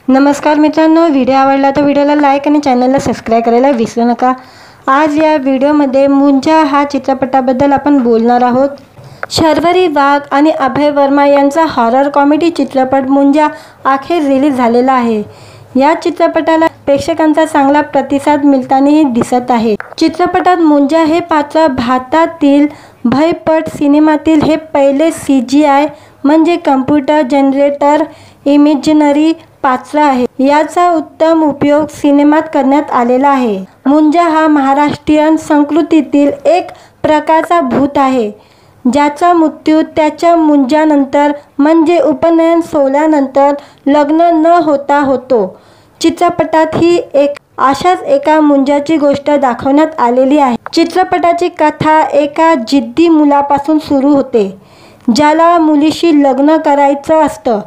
नमस्कार मित्रांनो, व्हिडिओ आवडला तर व्हिडिओला लाईक आणि चॅनलला सबस्क्राईब करायला विसरू नका। आज या व्हिडिओमध्ये मुंजा हा चित्रपटाबद्दल आपण बोलणार आहोत। शर्वरी वाघ आणि अभय वर्मा यांचा हॉरर कॉमेडी चित्रपट मुंजा अखेर रिलीज झालेला आहे। या चित्रपटाला प्रेक्षकांचा चांगला प्रतिसाद मिळतानाही दिसत आहे। चित्रपटात मुंजा हे पात्र भारतातील भयपट सिनेमातील हे पहिले CGI म्हणजे कम्प्युटर जनरेटर इमेजिनरी पात्र आहे। याचा उत्तम उपयोग सिनेमात करण्यात आलेला आहे। मुंजा हा महाराष्ट्रीयन संस्कृतीतील एक प्रकारचा भूत आहे, ज्याचा मृत्यू त्याच्या मुंजानंतर म्हणजे उपनयन सोहळ्यानंतर लग्न न होता होतो। चित्रपटात ही अशाच एका मुंजाची गोष्ट दाखवण्यात आलेली आहे। चित्रपटाची कथा एका जिद्दी मुलापासून सुरू होते, ज्याला मुलीशी लग्न करायचं असतं,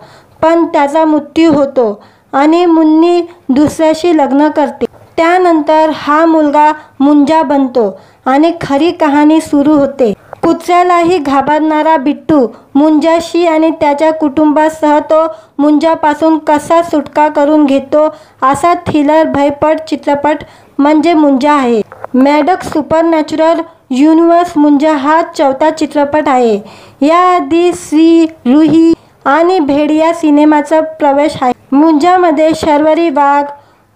पण त्याचा मृत्यू होतो आणि मुन्नी दुसऱ्याशी लग्न करते। त्यानंतर हा मुलगा मुंजा बनतो आणि खरी कहाणी सुरू होते। कुत्र्यालाही घाबरणारा बिट्टू मुंजाशी आणि त्याच्या कुटुंबासह तो मुंजापासून कसा सुटका करून घेतो, असा थ्रिलर भयपट चित्रपट म्हणजे मुंजा आहे। मॅडक्स सुपरनॅचरल युनिव्हर्स मुंजा हा चौथा चित्रपट आहे। याआधी श्री रुही आणि भेड़िया सिनेमाचा प्रवेश आहे। मुंजामध्ये शर्वरी वाघ,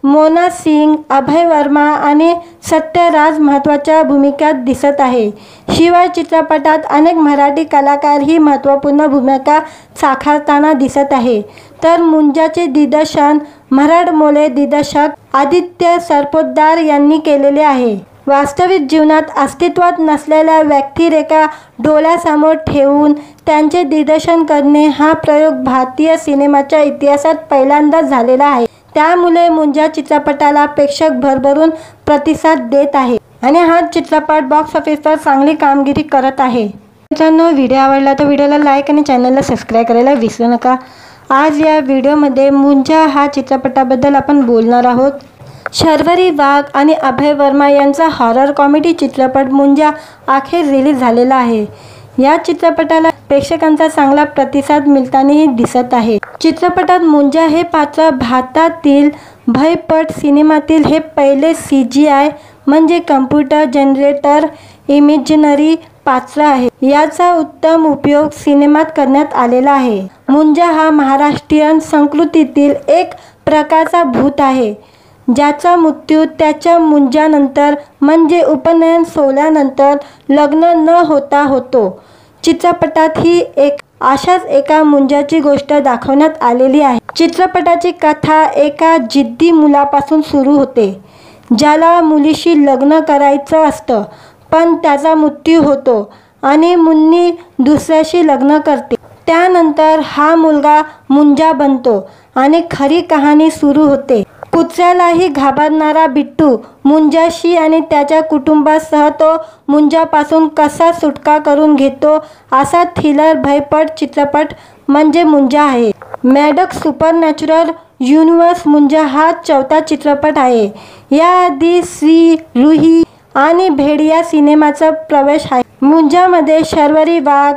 मोना सिंग, अभय वर्मा आणि सत्यराज महत्त्वाच्या भूमिकात दिसत आहे। शिवाय चित्रपटात अनेक मराठी कलाकारही महत्त्वपूर्ण भूमिका साकारताना दिसत आहे। तर मुंजाचे दिग्दर्शन मराठमोळे दिग्दर्शक आदित्य सरपोतदार यांनी केलेले आहे। वास्तविक जीवनात अस्तित्वात नसलेल्या व्यक्तिरेखा डोळ्यासमोर ठेवून त्यांचे दिग्दर्शन करणे हा प्रयोग भारतीय सिनेमाच्या इतिहासात पहिल्यांदाच झालेला आहे। त्यामुळे मुंजा चित्रपटाला प्रेक्षक भरभरून प्रतिसाद देत आहे आणि हा चित्रपट बॉक्स ऑफिसवर चांगली कामगिरी करत आहे। मित्रांनो, व्हिडिओ आवडला तर व्हिडिओला लाईक आणि चॅनलला सबस्क्राईब करायला विसरू नका। आज या व्हिडिओमध्ये मुंजा हा चित्रपटाबद्दल आपण बोलणार आहोत। शर्वरी वाघ आणि अभय वर्मा यांचा हॉरर कॉमेडी चित्रपट मुंजा अखेर रिलीज झालेला आहे। या चित्रपटाला प्रेक्षकांचा चांगला प्रतिसाद मिळतानाही दिसत आहे। चित्रपटात मुंजा हे पात्र भारतातील भयपट सिनेमातील हे पहिले CGI म्हणजे कम्प्युटर जनरेटर इमेजिनरी पात्र आहे। याचा उत्तम उपयोग सिनेमात करण्यात आलेला आहे। मुंजा हा महाराष्ट्रीयन संस्कृतीतील एक प्रकारचा भूत आहे, ज्याचा मृत्यू त्याच्या मुंजानंतर म्हणजे उपनयन सोहळ्यानंतर लग्न न होता होतो। चित्रपटात ही अशाच एका मुंजाची गोष्ट दाखवण्यात आलेली आहे। चित्रपटाची कथा एका जिद्दी मुलापासून सुरू होते, ज्याला मुलीशी लग्न करायचं असतं, पण त्याचा मृत्यू होतो आणि मुन्नी दुसऱ्याशी लग्न करते। त्यानंतर हा मुलगा मुंजा बनतो आणि खरी कहाणी सुरू होते। कुत्र्यालाही घाबरणारा बिट्टू मुंजाशी आणि त्याच्या कुटुंबासह तो मुंजापासून कसा सुटका करून घेतो, असा थ्रिलर भयपट चित्रपट म्हणजे मुंजा आहे। मॅडक्स सुपरनॅचरल युनिव्हर्स मुंजा हा चौथा चित्रपट आहे। याआधी श्री रुही आणि भेड़िया सिनेमाचा प्रवेश आहे। मुंजामध्ये शर्वरी वाघ,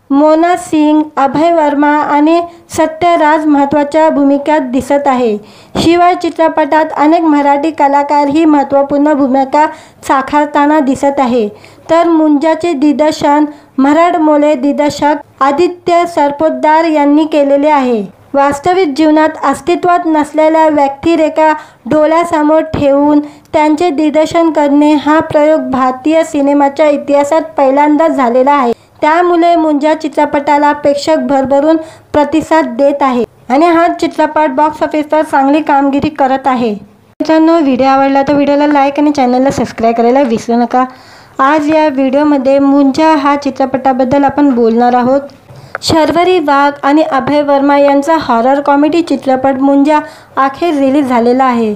मोना सिंग, अभय वर्मा आणि सत्यराज महत्त्वाच्या भूमिकात दिसत आहे। शिवाय चित्रपटात अनेक मराठी कलाकारही महत्त्वपूर्ण भूमिका साकारताना दिसत आहे। तर मुंजाचे दिग्दर्शन मराठमोळे दिग्दर्शक आदित्य सरपोतदार यांनी केलेले आहे। वास्तविक जीवनात अस्तित्वात नसलेल्या व्यक्तिरेखा डोळ्यासमोर ठेवून त्यांचे दिग्दर्शन करणे हा प्रयोग भारतीय सिनेमाच्या इतिहासात पहिल्यांदाच झालेला आहे। त्यामुळे मुंजा चित्रपटाला प्रेक्षक भरभरून प्रतिसाद देत आहे आणि हा चित्रपट बॉक्स ऑफिसवर चांगली कामगिरी करत आहे। मित्रांनो, व्हिडिओ आवडला तर व्हिडिओला लाईक आणि चॅनलला सबस्क्राईब करायला विसरू नका। आज या व्हिडिओमध्ये मुंजा हा चित्रपटाबद्दल आपण बोलणार आहोत। शर्वरी वाघ आणि अभय वर्मा यांचा हॉरर कॉमेडी चित्रपट मुंजा अखेर रिलीज झालेला आहे।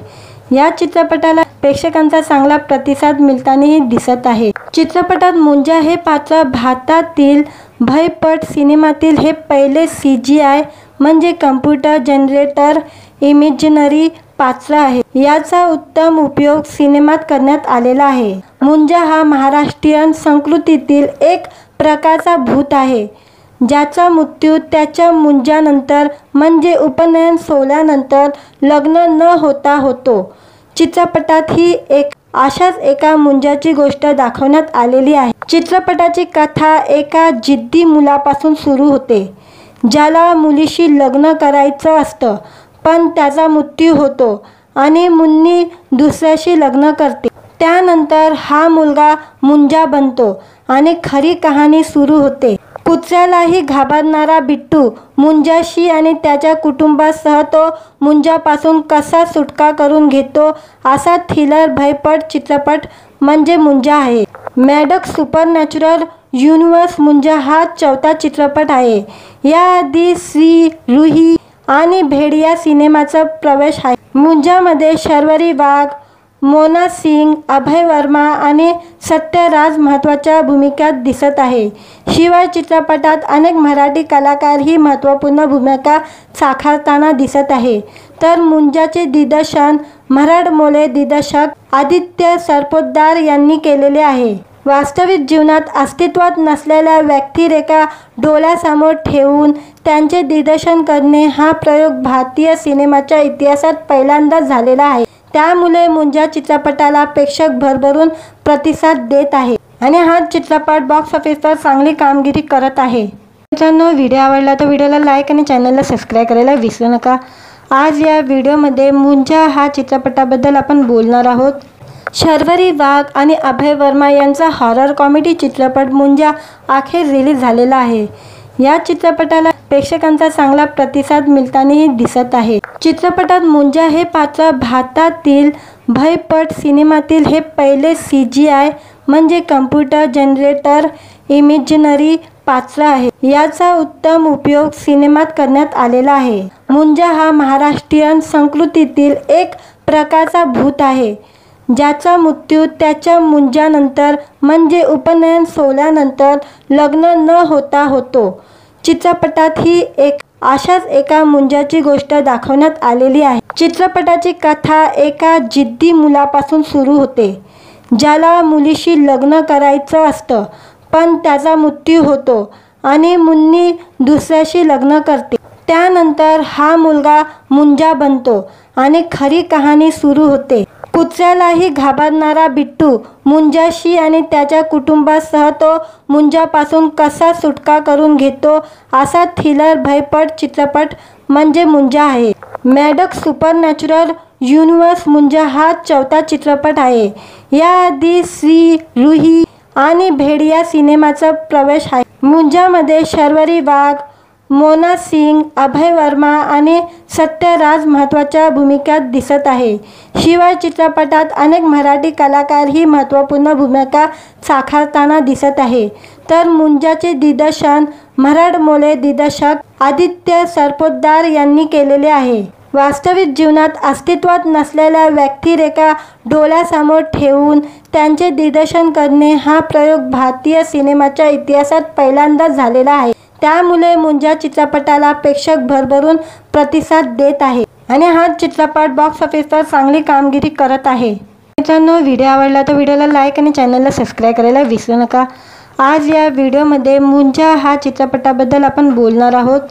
या चित्रपटाला प्रेक्षकांचा चांगला प्रतिसाद मिळतानाही दिसत आहे। चित्रपटात मुंजा हे पात्र भारतातील भयपट सिनेमातील हे पहिले CGI म्हणजे कम्प्युटर जनरेटर इमेजिनरी पात्र आहे। याचा उत्तम उपयोग सिनेमात करण्यात आलेला आहे। मुंजा हा महाराष्ट्रीयन संस्कृतीतील एक प्रकारचा भूत आहे, ज्याचा मृत्यू त्याच्या मुंजानंतर म्हणजे उपनयन सोहळ्यानंतर लग्न न होता होतो। चित्रपटात ही अशाच एका मुंजाची गोष्ट दाखवण्यात आलेली आहे। चित्रपटाची कथा एका जिद्दी मुलापासून सुरू होते, ज्याला मुलीशी लग्न करायचं असतं, पण त्याचा मृत्यू होतो आणि मुन्नी दुसऱ्याशी लग्न करते। त्यानंतर हा मुलगा मुंजा बनतो आणि खरी कहाणी सुरू होते। कुत्र्यालाही घाबरणारा बिट्टू मुंजाशी आणि त्याच्या कुटुंबासह तो मुंजापासून कसा सुटका करून घेतो असा थ्रिलर भयपट चित्रपट म्हणजे मुंजा आहे। मॅडक्स सुपरनॅचरल युनिव्हर्स मुंजा हा 4था चित्रपट आहे। याआधी श्री, रूही आणि भेड़िया सिनेमाचा प्रवेश आहे। मुंजामध्ये शर्वरी वाघ, मोना सिंग, अभय वर्मा आणि सत्यराज महत्त्वाच्या भूमिकात दिसत आहे। शिवाय चित्रपटात अनेक मराठी कलाकारही महत्त्वपूर्ण भूमिका साकारताना दिसत आहे। तर मुंजाचे दिग्दर्शन मराठमोळे दिग्दर्शक आदित्य सरपोतदार यांनी केलेले आहे। वास्तविक जीवनात अस्तित्वात नसलेल्या व्यक्तिरेखा डोळ्यासमोर ठेवून त्यांचे दिग्दर्शन करणे हा प्रयोग भारतीय सिनेमाच्या इतिहासात पहिल्यांदाच झालेला आहे। त्यामुळे मुंजा चित्रपटाला प्रेक्षक भरभरून प्रतिसाद देत आहे आणि हा चित्रपट बॉक्स ऑफिसवर चांगली कामगिरी करत आहे। मित्रांनो, व्हिडिओ आवडला तर व्हिडिओला लाईक आणि चॅनलला सबस्क्राईब करायला विसरू नका। आज या व्हिडिओमध्ये मुंजा हा चित्रपटाबद्दल आपण बोलणार आहोत। शर्वरी वाघ आणि अभय वर्मा यांचा हॉरर कॉमेडी चित्रपट मुंजा अखेर रिलीज झालेला आहे। या चित्रपटाला प्रेक्षकांचा चांगला प्रतिसाद मिळतानाही दिसत आहे। चित्रपटात मुंजा हे पात्र भारतातील भयपट सिनेमातील हे पहिले CGI म्हणजे कम्प्युटर जनरेटर इमेजिनरी पात्र आहे। याचा उत्तम उपयोग सिनेमात करण्यात आलेला आहे। मुंजा हा महाराष्ट्रीयन संस्कृतीतील एक प्रकारचा भूत आहे, ज्याचा मृत्यू त्याच्या मुंजानंतर म्हणजे उपनयन सोहळ्यानंतर लग्न न होता होतो। चित्रपटात ही अशाच एका मुंजाची गोष्ट दाखवण्यात आलेली आहे। चित्रपटाची कथा एका जिद्दी मुलापासून सुरू होते, ज्याला मुलीशी लग्न करायचं असतं, पण त्याचा मृत्यू होतो आणि मुन्नी दुसऱ्याशी लग्न करते। त्यानंतर हा मुलगा मुंजा बनतो आणि खरी कहाणी सुरू होते। कुत्र्यालाही घाबरणारा बिट्टू मुंजाशी आणि त्याच्या कुटुंबासह तो मुंजापासून कसा सुटका करून घेतो असा थ्रिलर भयपट चित्रपट म्हणजे मुंजा आहे। मॅडक्स सुपरनॅचरल युनिव्हर्स मुंजा हा 4था चित्रपट आहे। याआधी श्री, रूही आणि भेड़िया सिनेमाचा प्रवेश आहे। मुंजामध्ये शर्वरी वाघ, मोना सिंग, अभय वर्मा आणि सत्यराज महत्त्वाच्या भूमिकात दिसत आहे। शिवाय चित्रपटात अनेक मराठी कलाकारही महत्त्वपूर्ण भूमिका साकारताना दिसत आहे। तर मुंजाचे दिग्दर्शन मराठमोळे दिग्दर्शक आदित्य सरपोतदार यांनी केलेले आहे। वास्तविक जीवनात अस्तित्वात नसलेल्या व्यक्तिरेखा डोळ्यासमोर ठेवून त्यांचे दिग्दर्शन करणे हा प्रयोग भारतीय सिनेमाच्या इतिहासात पहिल्यांदाच झालेला आहे। त्यामुळे मुंजा चित्रपटाला प्रेक्षक भरभरून प्रतिसाद देत आहे आणि हा चित्रपट बॉक्स ऑफिसवर चांगली कामगिरी करत आहे। मित्रांनो, व्हिडिओ आवडला तर व्हिडिओला लाईक आणि चॅनलला सबस्क्राईब करायला विसरू नका। आज या व्हिडिओमध्ये मुंजा हा चित्रपटाबद्दल आपण बोलणार आहोत।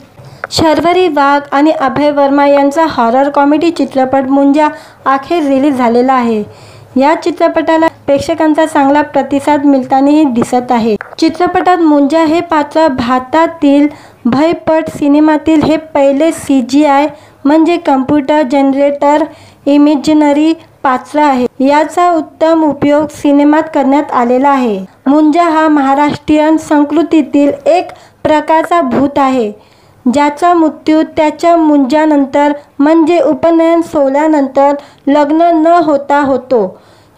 शर्वरी वाघ आणि अभय वर्मा यांचा हॉरर कॉमेडी चित्रपट मुंजा अखेर रिलीज झालेला आहे। या चित्रपटाला प्रेक्षकांचा चांगला प्रतिसाद मिळतानाही दिसत आहे। चित्रपटात मुंजा हे पात्र भारतातील भयपट सिनेमातील हे पहिले CGI म्हणजे कम्प्युटर जनरेटर इमेजिनरी पात्र आहे। याचा उत्तम उपयोग सिनेमात करण्यात आलेला आहे। मुंजा हा महाराष्ट्रीयन संस्कृतीतील एक प्रकारचा भूत आहे, ज्याचा मृत्यू त्याच्या मुंजानंतर म्हणजे उपनयन सोहळ्यानंतर लग्न न होता होतो।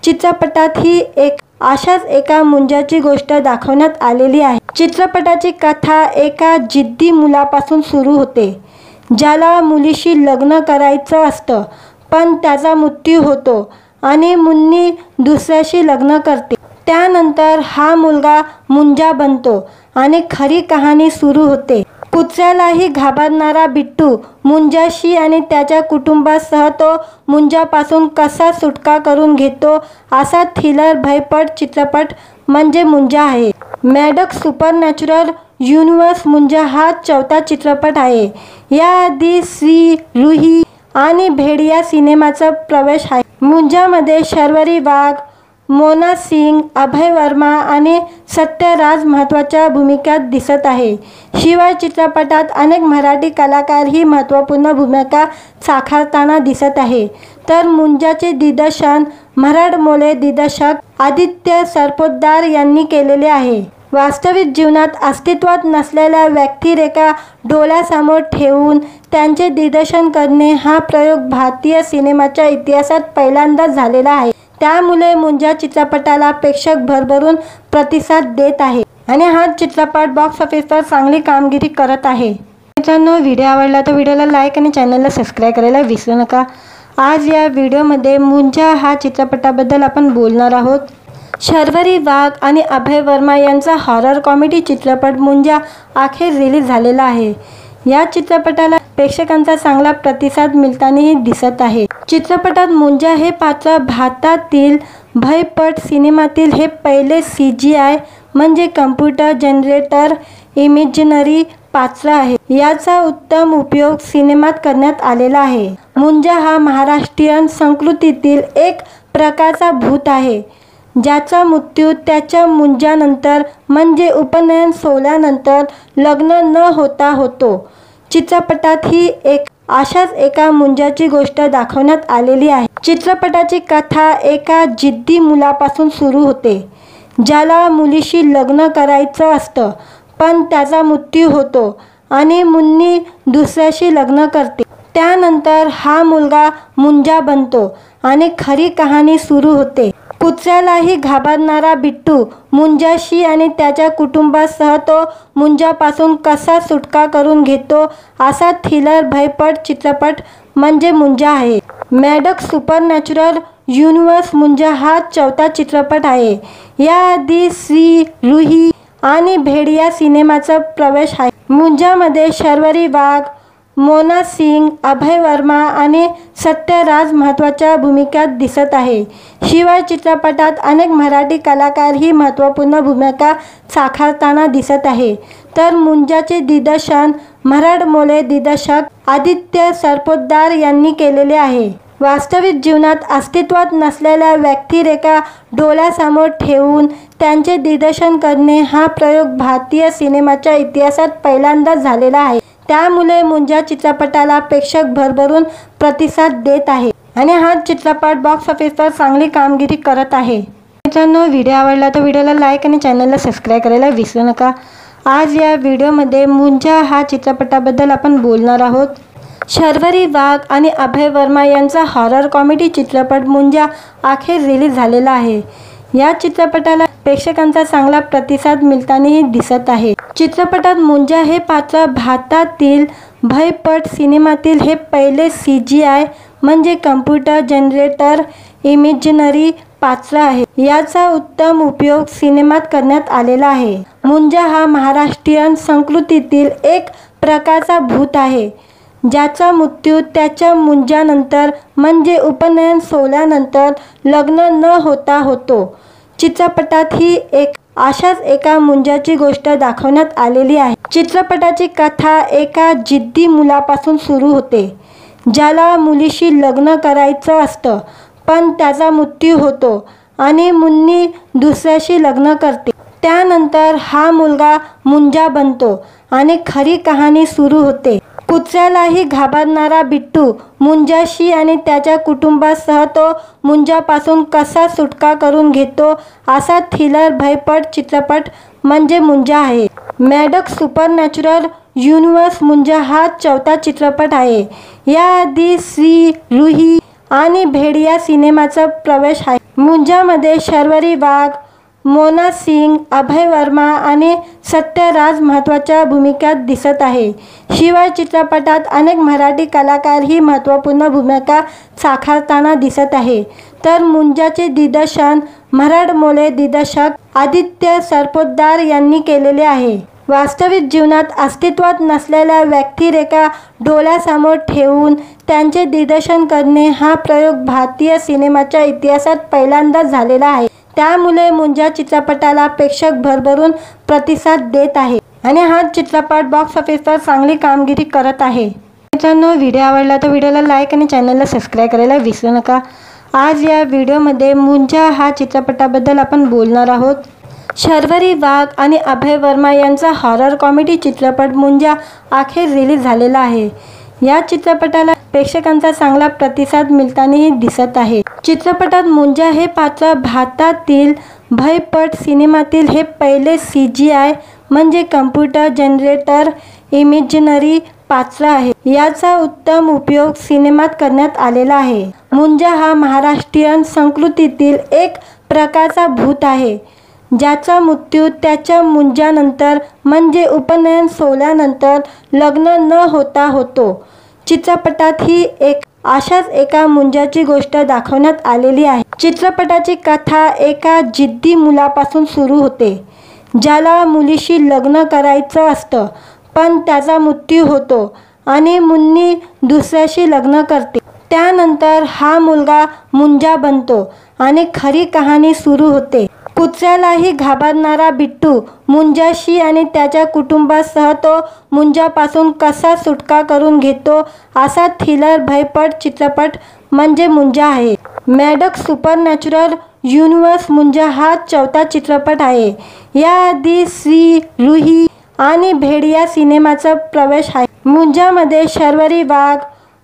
चित्रपटात ही अशाच एका मुंजाची गोष्ट दाखवण्यात आलेली आहे। चित्रपटाची कथा एका जिद्दी मुलापासून सुरू होते, ज्याला मुलीशी लग्न करायचं असतं, पण त्याचा मृत्यू होतो आणि मुन्नी दुसऱ्याशी लग्न करते। त्यानंतर हा मुलगा मुंजा बनतो आणि खरी कहाणी सुरू होते। कुत्र्यालाही घाबरणारा बिट्टू मुंजाशी आणि त्याच्या कुटुंबासह तो मुंजापासून कसा सुटका करून घेतो असा थ्रिलर भयपट चित्रपट म्हणजे मुंजा आहे। मॅडक्स सुपरनॅचरल युनिव्हर्स मुंजा हा चौथा चित्रपट आहे। याआधी श्री, रुही आणि भेड या सिनेमाचा प्रवेश आहे। मुंजामध्ये शर्वरी वाघ, मोना सिंग, अभय वर्मा आणि सत्यराज महत्त्वाच्या भूमिकात दिसत आहे। शिवाय चित्रपटात अनेक मराठी कलाकारही महत्त्वपूर्ण भूमिका साकारताना दिसत आहे। तर मुंजाचे दिग्दर्शन मराठमोळे दिग्दर्शक आदित्य सरपोतदार यांनी केलेले आहे। वास्तविक जीवनात अस्तित्वात नसलेल्या व्यक्तिरेखा डोळ्यासमोर ठेवून त्यांचे दिग्दर्शन करणे हा प्रयोग भारतीय सिनेमाच्या इतिहासात पहिल्यांदाच झालेला आहे। त्यामुळे मुंजा चित्रपटाला प्रेक्षक भरभरून प्रतिसाद देत आहे आणि हा चित्रपट बॉक्स ऑफिसवर चांगली कामगिरी करत आहे। मित्रांनो, व्हिडिओ आवडला तर व्हिडिओला लाईक आणि चॅनलला सबस्क्राईब करायला विसरू नका। आज या व्हिडिओमध्ये मुंजा हा चित्रपटाबद्दल आपण बोलणार आहोत। शर्वरी वाघ आणि अभय वर्मा यांचा हॉरर कॉमेडी चित्रपट मुंजा अखेर रिलीज झालेला आहे। या चित्रपटाला प्रेक्षकांचा चांगला प्रतिसाद मिळतानाही दिसत आहे। चित्रपटात मुंजा हे पात्र भारतातील भयपट सिनेमातील हे पहिले CGI म्हणजे कम्प्युटर जनरेटर इमेजिनरी पात्र आहे। याचा उत्तम उपयोग सिनेमात करण्यात आलेला आहे। मुंजा हा महाराष्ट्रीयन संस्कृतीतील एक प्रकारचा भूत आहे, ज्याचा मृत्यू त्याच्या मुंजानंतर म्हणजे उपनयन सोहळ्यानंतर लग्न न होता होतो। चित्रपटात ही अशाच एका मुंजाची गोष्ट दाखवण्यात आलेली आहे। चित्रपटाची कथा एका जिद्दी मुलापासून सुरू होते, ज्याला मुलीशी लग्न करायचं असतं, पण त्याचा मृत्यू होतो आणि मुन्नी दुसऱ्याशी लग्न करते। त्यानंतर हा मुलगा मुंजा बनतो आणि खरी कहाणी सुरू होते। कुत्र्यालाही घाबरणारा बिट्टू मुंजाशी आणि त्याच्या कुटुंबासह तो मुंजापासून कसा सुटका करून घेतो असा थ्रिलर भयपट चित्रपट म्हणजे मुंजा आहे। मॅडक्स सुपरनॅचरल युनिव्हर्स मुंजा हा चौथा चित्रपट आहे। याआधी श्री, रुही आणि भेड या सिनेमाचा प्रवेश आहे। मुंजामध्ये शर्वरी वाघ, मोना सिंग, अभय वर्मा आणि सत्यराज महत्त्वाच्या भूमिकात दिसत आहे। शिवाय चित्रपटात अनेक मराठी कलाकारही महत्त्वपूर्ण भूमिका साकारताना दिसत आहे। तर मुंजाचे दिग्दर्शन मराठमोळे दिग्दर्शक आदित्य सरपोतदार यांनी केलेले आहे। वास्तविक जीवनात अस्तित्वात नसलेल्या व्यक्तिरेखा डोळ्यासमोर ठेवून त्यांचे दिग्दर्शन करणे हा प्रयोग भारतीय सिनेमाच्या इतिहासात पहिल्यांदाच झालेला आहे। त्यामुळे मुंजा चित्रपटाला प्रेक्षक भरभरून प्रतिसाद देत आहे आणि हा चित्रपट बॉक्स ऑफिसवर चांगली कामगिरी करत आहे। मित्रांनो, व्हिडिओ आवडला तर व्हिडिओला लाईक आणि चॅनलला सबस्क्राईब करायला विसरू नका। आज या व्हिडिओमध्ये मुंजा हा चित्रपटाबद्दल आपण बोलणार आहोत। शर्वरी वाघ आणि अभय वर्मा यांचा हॉरर कॉमेडी चित्रपट मुंजा अखेर रिलीज झालेला आहे। या चित्रपटाला प्रेक्षकांचा चांगला प्रतिसाद मिळतानाही दिसत आहे। चित्रपटात मुंजा हे पात्र भारतातील भयपट सिनेमातील हे पहिले CGI म्हणजे कम्प्युटर जनरेटर इमेजिनरी पात्र आहे। याचा उत्तम उपयोग सिनेमात करण्यात आलेला आहे। मुंजा हा महाराष्ट्रीयन संस्कृतीतील एक प्रकारचा भूत आहे, ज्याचा मृत्यू त्याच्या मुंजानंतर म्हणजे उपनयन सोहळ्यानंतर लग्न न होता होतो। चित्रपटात ही अशाच एका मुंजाची गोष्ट दाखवण्यात आलेली आहे। चित्रपटाची कथा एका जिद्दी मुलापासून सुरू होते, ज्याला मुलीशी लग्न करायचं असतं, पण त्याचा मृत्यू होतो आणि मुन्नी दुसऱ्याशी लग्न करते। त्यानंतर हा मुलगा मुंजा बनतो आणि खरी कहाणी सुरू होते। कुत्र्यालाही घाबरणारा बिट्टू मुंजाशी आणि त्याच्या कुटुंबासह तो मुंजापासून कसा सुटका करून घेतो असा थ्रिलर भयपट चित्रपट म्हणजे मुंजा आहे। मॅडक्स सुपरनॅचरल युनिव्हर्स मुंजा हा चौथा चित्रपट आहे। याआधी श्री, रुही आणि भेड या सिनेमाचा प्रवेश आहे। मुंजामध्ये शर्वरी वाघ, मोना सिंग, अभय वर्मा आणि सत्यराज महत्त्वाच्या भूमिकात दिसत आहे। शिवाय चित्रपटात अनेक मराठी कलाकारही महत्त्वपूर्ण भूमिका साकारताना दिसत आहे। तर मुंजाचे दिग्दर्शन मराठमोळे दिग्दर्शक आदित्य सरपोतदार यांनी केलेले आहे। वास्तविक जीवनात अस्तित्वात नसलेल्या व्यक्तिरेखा डोळ्यासमोर ठेवून त्यांचे दिग्दर्शन करणे हा प्रयोग भारतीय सिनेमाच्या इतिहासात पहिल्यांदाच झालेला आहे। त्यामुळे मुंजा चित्रपटाला प्रेक्षक भरभरून प्रतिसाद देत आहे आणि हा चित्रपट बॉक्स ऑफिसवर चांगली कामगिरी करत आहे। मित्रांनो, व्हिडिओ आवडला तर व्हिडिओला लाईक आणि चॅनलला सबस्क्राईब करायला विसरू नका। आज या व्हिडिओमध्ये मुंजा हा चित्रपटाबद्दल आपण बोलणार आहोत। शर्वरी वाघ आणि अभय वर्मा यांचा हॉरर कॉमेडी चित्रपट मुंजा अखेर रिलीज झालेला आहे। या चित्रपटाला प्रेक्षकांचा चांगला प्रतिसाद मिळतानाही दिसत आहे। चित्रपटात मुंजा हे पात्र भारतातील भयपट सिनेमातील हे पहिले CGI म्हणजे कम्प्युटर जनरेटर इमेजिनरी पात्र आहे। याचा उत्तम उपयोग सिनेमात करण्यात आलेला आहे। मुंजा हा महाराष्ट्रीयन संस्कृतीतील एक प्रकारचा भूत आहे, ज्याचा मृत्यू त्याच्या मुंजानंतर म्हणजे उपनयन सोहळ्यानंतर लग्न न होता होतो। चित्रपटात ही अशाच एका मुंजाची गोष्ट दाखवण्यात आलेली आहे। चित्रपटाची कथा एका जिद्दी मुलापासून सुरू होते, ज्याला मुलीशी लग्न करायचं असतं, पण त्याचा मृत्यू होतो आणि मुन्नी दुसऱ्याशी लग्न करते। त्यानंतर हा मुलगा मुंजा बनतो आणि खरी कहाणी सुरू होते। कुत्र्यालाही घाबरणारा बिट्टू मुंजाशी आणि त्याच्या कुटुंबासह तो मुंजापासून कसा सुटका करून घेतो असा थ्रिलर भयपट चित्रपट म्हणजे मुंजा आहे। मॅडक्स सुपरनॅचरल युनिव्हर्स मुंजा हा 4था चित्रपट आहे। याआधी श्री रुही आणि भेड़िया सिनेमाचा प्रवेश आहे। मुंजामध्ये शर्वरी वाघ,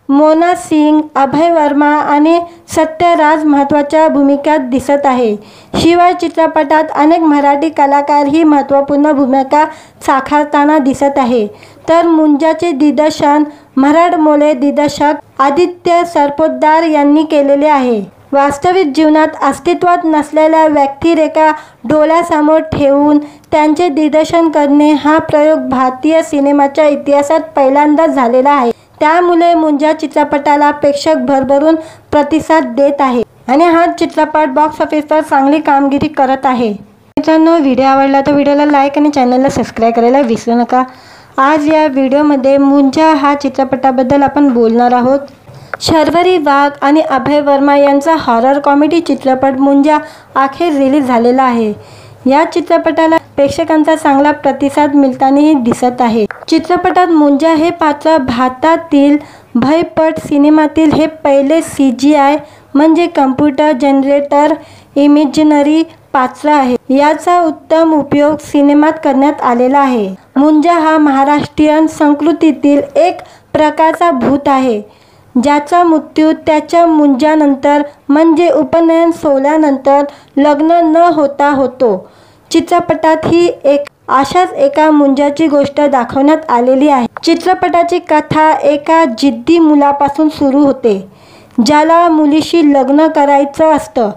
मोना सिंग, अभय वर्मा आणि सत्यराज महत्त्वाच्या भूमिकात दिसत आहे। शिवाय चित्रपटात अनेक मराठी कलाकारही महत्त्वपूर्ण भूमिका साकारताना दिसत आहे। तर मुंजाचे दिग्दर्शन मराठमोळे दिग्दर्शक आदित्य सरपोतदार यांनी केलेले आहे। वास्तविक जीवनात अस्तित्वात नसलेल्या व्यक्तिरेखा डोळ्यासमोर ठेवून त्यांचे दिग्दर्शन करणे हा प्रयोग भारतीय सिनेमाच्या इतिहासात पहिल्यांदाच झालेला आहे। त्यामुळे मुंजा चित्रपटाला प्रेक्षक भरभरून प्रतिसाद देत आहे आणि हा चित्रपट बॉक्स ऑफिसवर चांगली कामगिरी करत आहे। मित्रांनो, व्हिडिओ आवडला तर व्हिडिओला लाईक आणि चॅनलला सबस्क्राईब करायला विसरू नका। आज या व्हिडिओमध्ये मुंजा हा चित्रपटाबद्दल आपण बोलणार आहोत। शर्वरी वाघ आणि अभय वर्मा यांचा हॉरर कॉमेडी चित्रपट मुंजा अखेर रिलीज झालेला आहे। या चित्रपटाला प्रेक्षकांचा चांगला प्रतिसाद मिळतानाही दिसत आहे। चित्रपटात मुंजा हे पात्र भारतातील भयपट सिनेमातील हे पहिले CGI म्हणजे कम्प्युटर जनरेटर इमेजिनरी पात्र आहे। याचा उत्तम उपयोग सिनेमात करण्यात आलेला आहे। मुंजा हा महाराष्ट्रीयन संस्कृतीतील एक प्रकारचा भूत आहे, ज्याचा मृत्यू त्याच्या मुंजानंतर म्हणजे उपनयन सोहळ्यानंतर लग्न न होता होतो। चित्रपटात ही अशाच एका मुंजाची गोष्ट दाखवण्यात आलेली आहे। चित्रपटाची कथा एका जिद्दी मुलापासून सुरू होते, ज्याला मुलीशी लग्न करायचं असतं,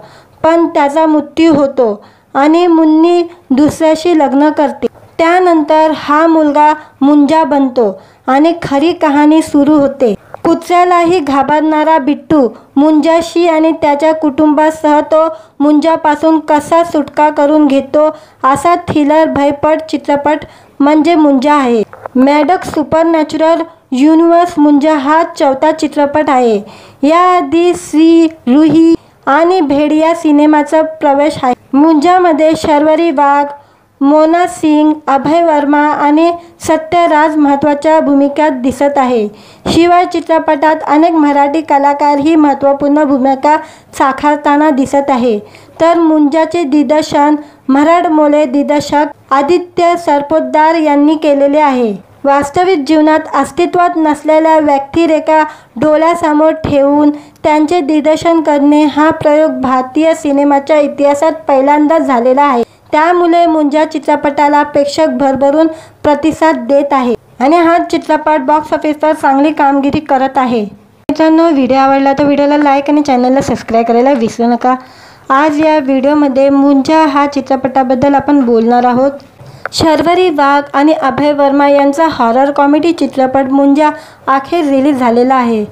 पण त्याचा मृत्यू होतो आणि मुन्नी दुसऱ्याशी लग्न करते। त्यानंतर हा मुलगा मुंजा बनतो आणि खरी कहाणी सुरू होते। कुत्र्यालाही घाबरणारा बिट्टू मुंजाशी आणि त्याच्या कुटुंबासह तो मुंजापासून कसा सुटका करून घेतो असा थ्रिलर भयपट चित्रपट म्हणजे मुंजा आहे। मॅडक्स सुपरनॅचरल युनिव्हर्स मुंजा हा 4था चित्रपट आहे। याआधी श्री रुही आणि भेड़िया सिनेमाचा प्रवेश आहे। मुंजामध्ये शर्वरी वाघ, मोना सिंग, अभय वर्मा आणि सत्यराज महत्त्वाच्या भूमिकात दिसत आहे। शिवाय चित्रपटात अनेक मराठी कलाकारही महत्त्वपूर्ण भूमिका साकारताना दिसत आहे। तर मुंजाचे दिग्दर्शन मराठमोळे दिग्दर्शक आदित्य सरपोतदार यांनी केलेले आहे। वास्तविक जीवनात अस्तित्वात नसलेल्या व्यक्तिरेखा डोळ्यासमोर ठेवून त्यांचे दिग्दर्शन करणे हा प्रयोग भारतीय सिनेमाच्या इतिहासात पहिल्यांदाच झालेला आहे। त्यामुळे मुंजा चित्रपटाला प्रेक्षक भरभरून प्रतिसाद देत आहे आणि हा चित्रपट बॉक्स ऑफिसवर चांगली कामगिरी करत आहे। मित्रांनो, व्हिडिओ आवडला तर व्हिडिओला लाईक आणि चॅनलला सबस्क्राईब करायला विसरू नका। आज या व्हिडिओमध्ये मुंजा हा चित्रपटाबद्दल आपण बोलणार आहोत। शर्वरी वाघ आणि अभय वर्मा यांचा हॉरर कॉमेडी चित्रपट मुंजा अखेर रिलीज झालेला आहे।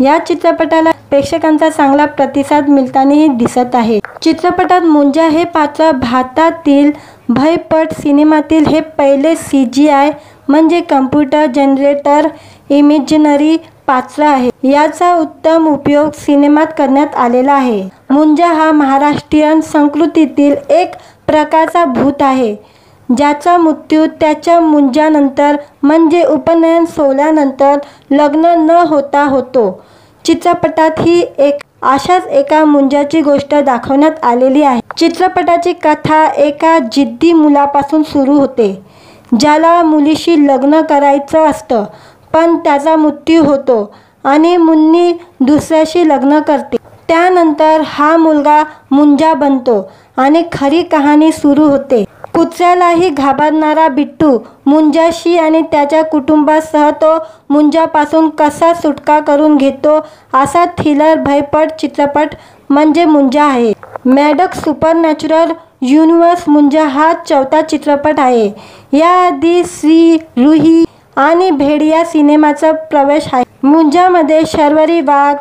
या चित्रपटाला प्रेक्षकांचा चांगला प्रतिसाद मिळतानाही दिसत आहे। चित्रपटात मुंजा हे पात्र भारतातील भयपट सिनेमातील हे पहिले CGI म्हणजे कम्प्युटर जनरेटर इमेजिनरी पात्र आहे। याचा उत्तम उपयोग सिनेमात करण्यात आलेला आहे। मुंजा हा महाराष्ट्रीयन संस्कृतीतील एक प्रकारचा भूत आहे, ज्याचा मृत्यू त्याच्या मुंजानंतर म्हणजे उपनयन सोहळ्यानंतर लग्न न होता होतो। चित्रपटात ही अशाच एका मुंजाची गोष्ट दाखवण्यात आलेली आहे। चित्रपटाची कथा एका जिद्दी मुलापासून सुरू होते, ज्याला मुलीशी लग्न करायचं असतं, पण त्याचा मृत्यू होतो आणि मुन्नी दुसऱ्याशी लग्न करते। त्यानंतर हा मुलगा मुंजा बनतो आणि खरी कहाणी सुरू होते। कुत्र्यालाही घाबरणारा बिट्टू मुंजाशी आणि त्याच्या कुटुंबासह तो मुंजापासून कसा सुटका करून घेतो असा थ्रिलर भयपट चित्रपट म्हणजे मुंजा आहे। मॅडक्स सुपरनॅचरल युनिव्हर्स मुंजा हा 4था चित्रपट आहे। याआधी श्री, रुही आणि भेड या सिनेमाचा प्रवेश आहे। मुंजामध्ये शर्वरी वाघ,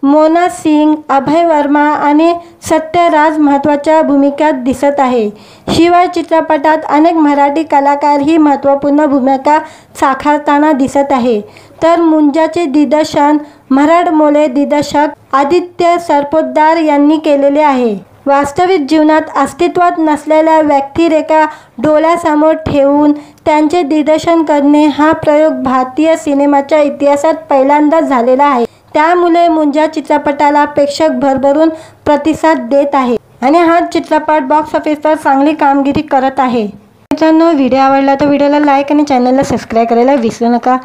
मोना सिंग, अभय वर्मा आणि सत्यराज महत्त्वाच्या भूमिकात दिसत आहे। शिवाय चित्रपटात अनेक मराठी कलाकारही महत्त्वपूर्ण भूमिका साकारताना दिसत आहे। तर मुंजाचे दिग्दर्शन मराठमोळे दिग्दर्शक आदित्य सरपोतदार यांनी केलेले आहे। वास्तविक जीवनात अस्तित्वात नसलेल्या व्यक्तिरेखा डोळ्यासमोर ठेवून त्यांचे दिग्दर्शन करणे हा प्रयोग भारतीय सिनेमाच्या इतिहासात पहिल्यांदाच झालेला आहे। त्यामुळे मुंजा चित्रपटाला प्रेक्षक भरभरून प्रतिसाद देत आहे आणि हा चित्रपट बॉक्स ऑफिसवर चांगली कामगिरी करत आहे। मित्रांनो, व्हिडिओ आवडला तर व्हिडिओला लाईक आणि चॅनलला सबस्क्राईब करायला विसरू नका।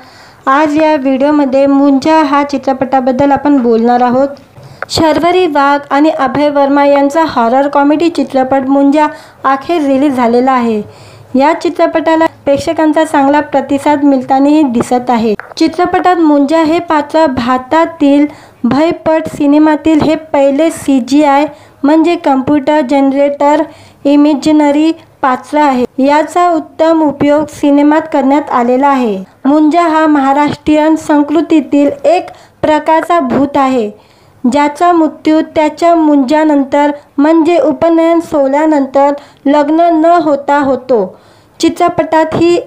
आज या व्हिडिओमध्ये मुंजा हा चित्रपटाबद्दल आपण बोलणार आहोत। शर्वरी वाघ आणि अभय वर्मा यांचा हॉरर कॉमेडी चित्रपट मुंजा अखेर रिलीज झालेला आहे। या चित्रपटाला प्रेक्षकांचा चांगला प्रतिसाद मिळतानाही दिसत आहे। चित्रपटात मुंजा हे पात्र भारतातील भयपट सिनेमातील हे पहिले CGI म्हणजे कम्प्युटर जनरेटर इमेजिनरी पात्र आहे। याचा उत्तम उपयोग सिनेमात करण्यात आलेला आहे। मुंजा हा महाराष्ट्रीयन संस्कृतीतील एक प्रकारचा भूत आहे, ज्याचा मृत्यू त्याच्या मुंजानंतर म्हणजे उपनयन सोहळ्यानंतर लग्न न होता होतो। चित्रपटात ही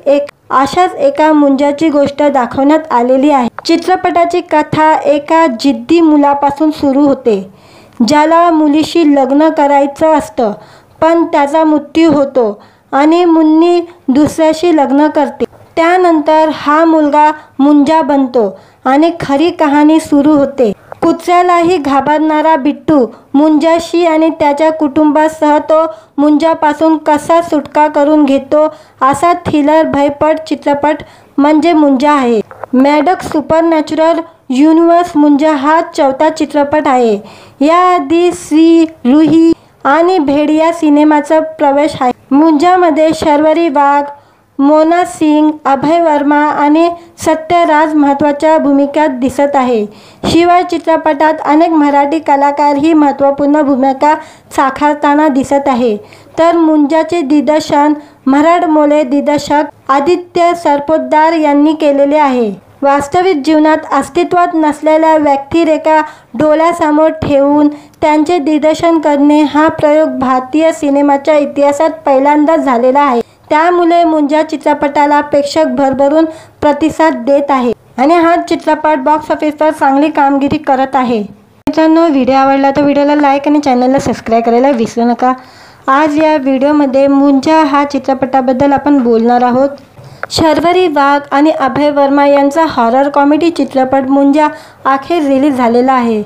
अशाच एका मुंजाची गोष्ट दाखवण्यात आलेली आहे। चित्रपटाची कथा एका जिद्दी मुलापासून सुरू होते, ज्याला मुलीशी लग्न करायचं असतं, पण त्याचा मृत्यू होतो आणि मुन्नी दुसऱ्याशी लग्न करते। त्यानंतर हा मुलगा मुंजा बनतो आणि खरी कहाणी सुरू होते। कुत्र्यालाही घाबरणारा बिट्टू मुंजाशी आणि त्याच्या कुटुंबासह तो मुंजापासून कसा सुटका करून घेतो असा थ्रिलर भयपट चित्रपट म्हणजे मुंजा आहे। मॅडक्स सुपरनॅचरल युनिव्हर्स मुंजा हा 4था चित्रपट आहे। याआधी श्री, रुही आणि भेड या सिनेमाचा प्रवेश आहे। मुंजामध्ये शर्वरी वाघ, मोना सिंग, अभय वर्मा आणि सत्यराज महत्त्वाच्या भूमिकात दिसत आहे। शिवाय चित्रपटात अनेक मराठी कलाकारही महत्त्वपूर्ण भूमिका साकारताना दिसत आहे। तर मुंजाचे दिग्दर्शन मराठमोळे दिग्दर्शक आदित्य सरपोतदार यांनी केलेले आहे। वास्तविक जीवनात अस्तित्वात नसलेल्या व्यक्तिरेखा डोळ्यासमोर ठेवून त्यांचे दिग्दर्शन करणे हा प्रयोग भारतीय सिनेमाच्या इतिहासात पहिल्यांदाच झालेला आहे। त्यामुळे मुंजा चित्रपटाला प्रेक्षक भरभरून प्रतिसाद देत आहे आणि हा चित्रपट बॉक्स ऑफिसवर चांगली कामगिरी करत आहे। मित्रांनो, व्हिडिओ आवडला तर व्हिडिओला लाईक आणि चॅनलला सबस्क्राईब करायला विसरू नका। आज या व्हिडिओमध्ये मुंजा हा चित्रपटाबद्दल आपण बोलणार आहोत। शर्वरी वाघ आणि अभय वर्मा यांचा हॉरर कॉमेडी चित्रपट मुंजा अखेर रिलीज झालेला आहे।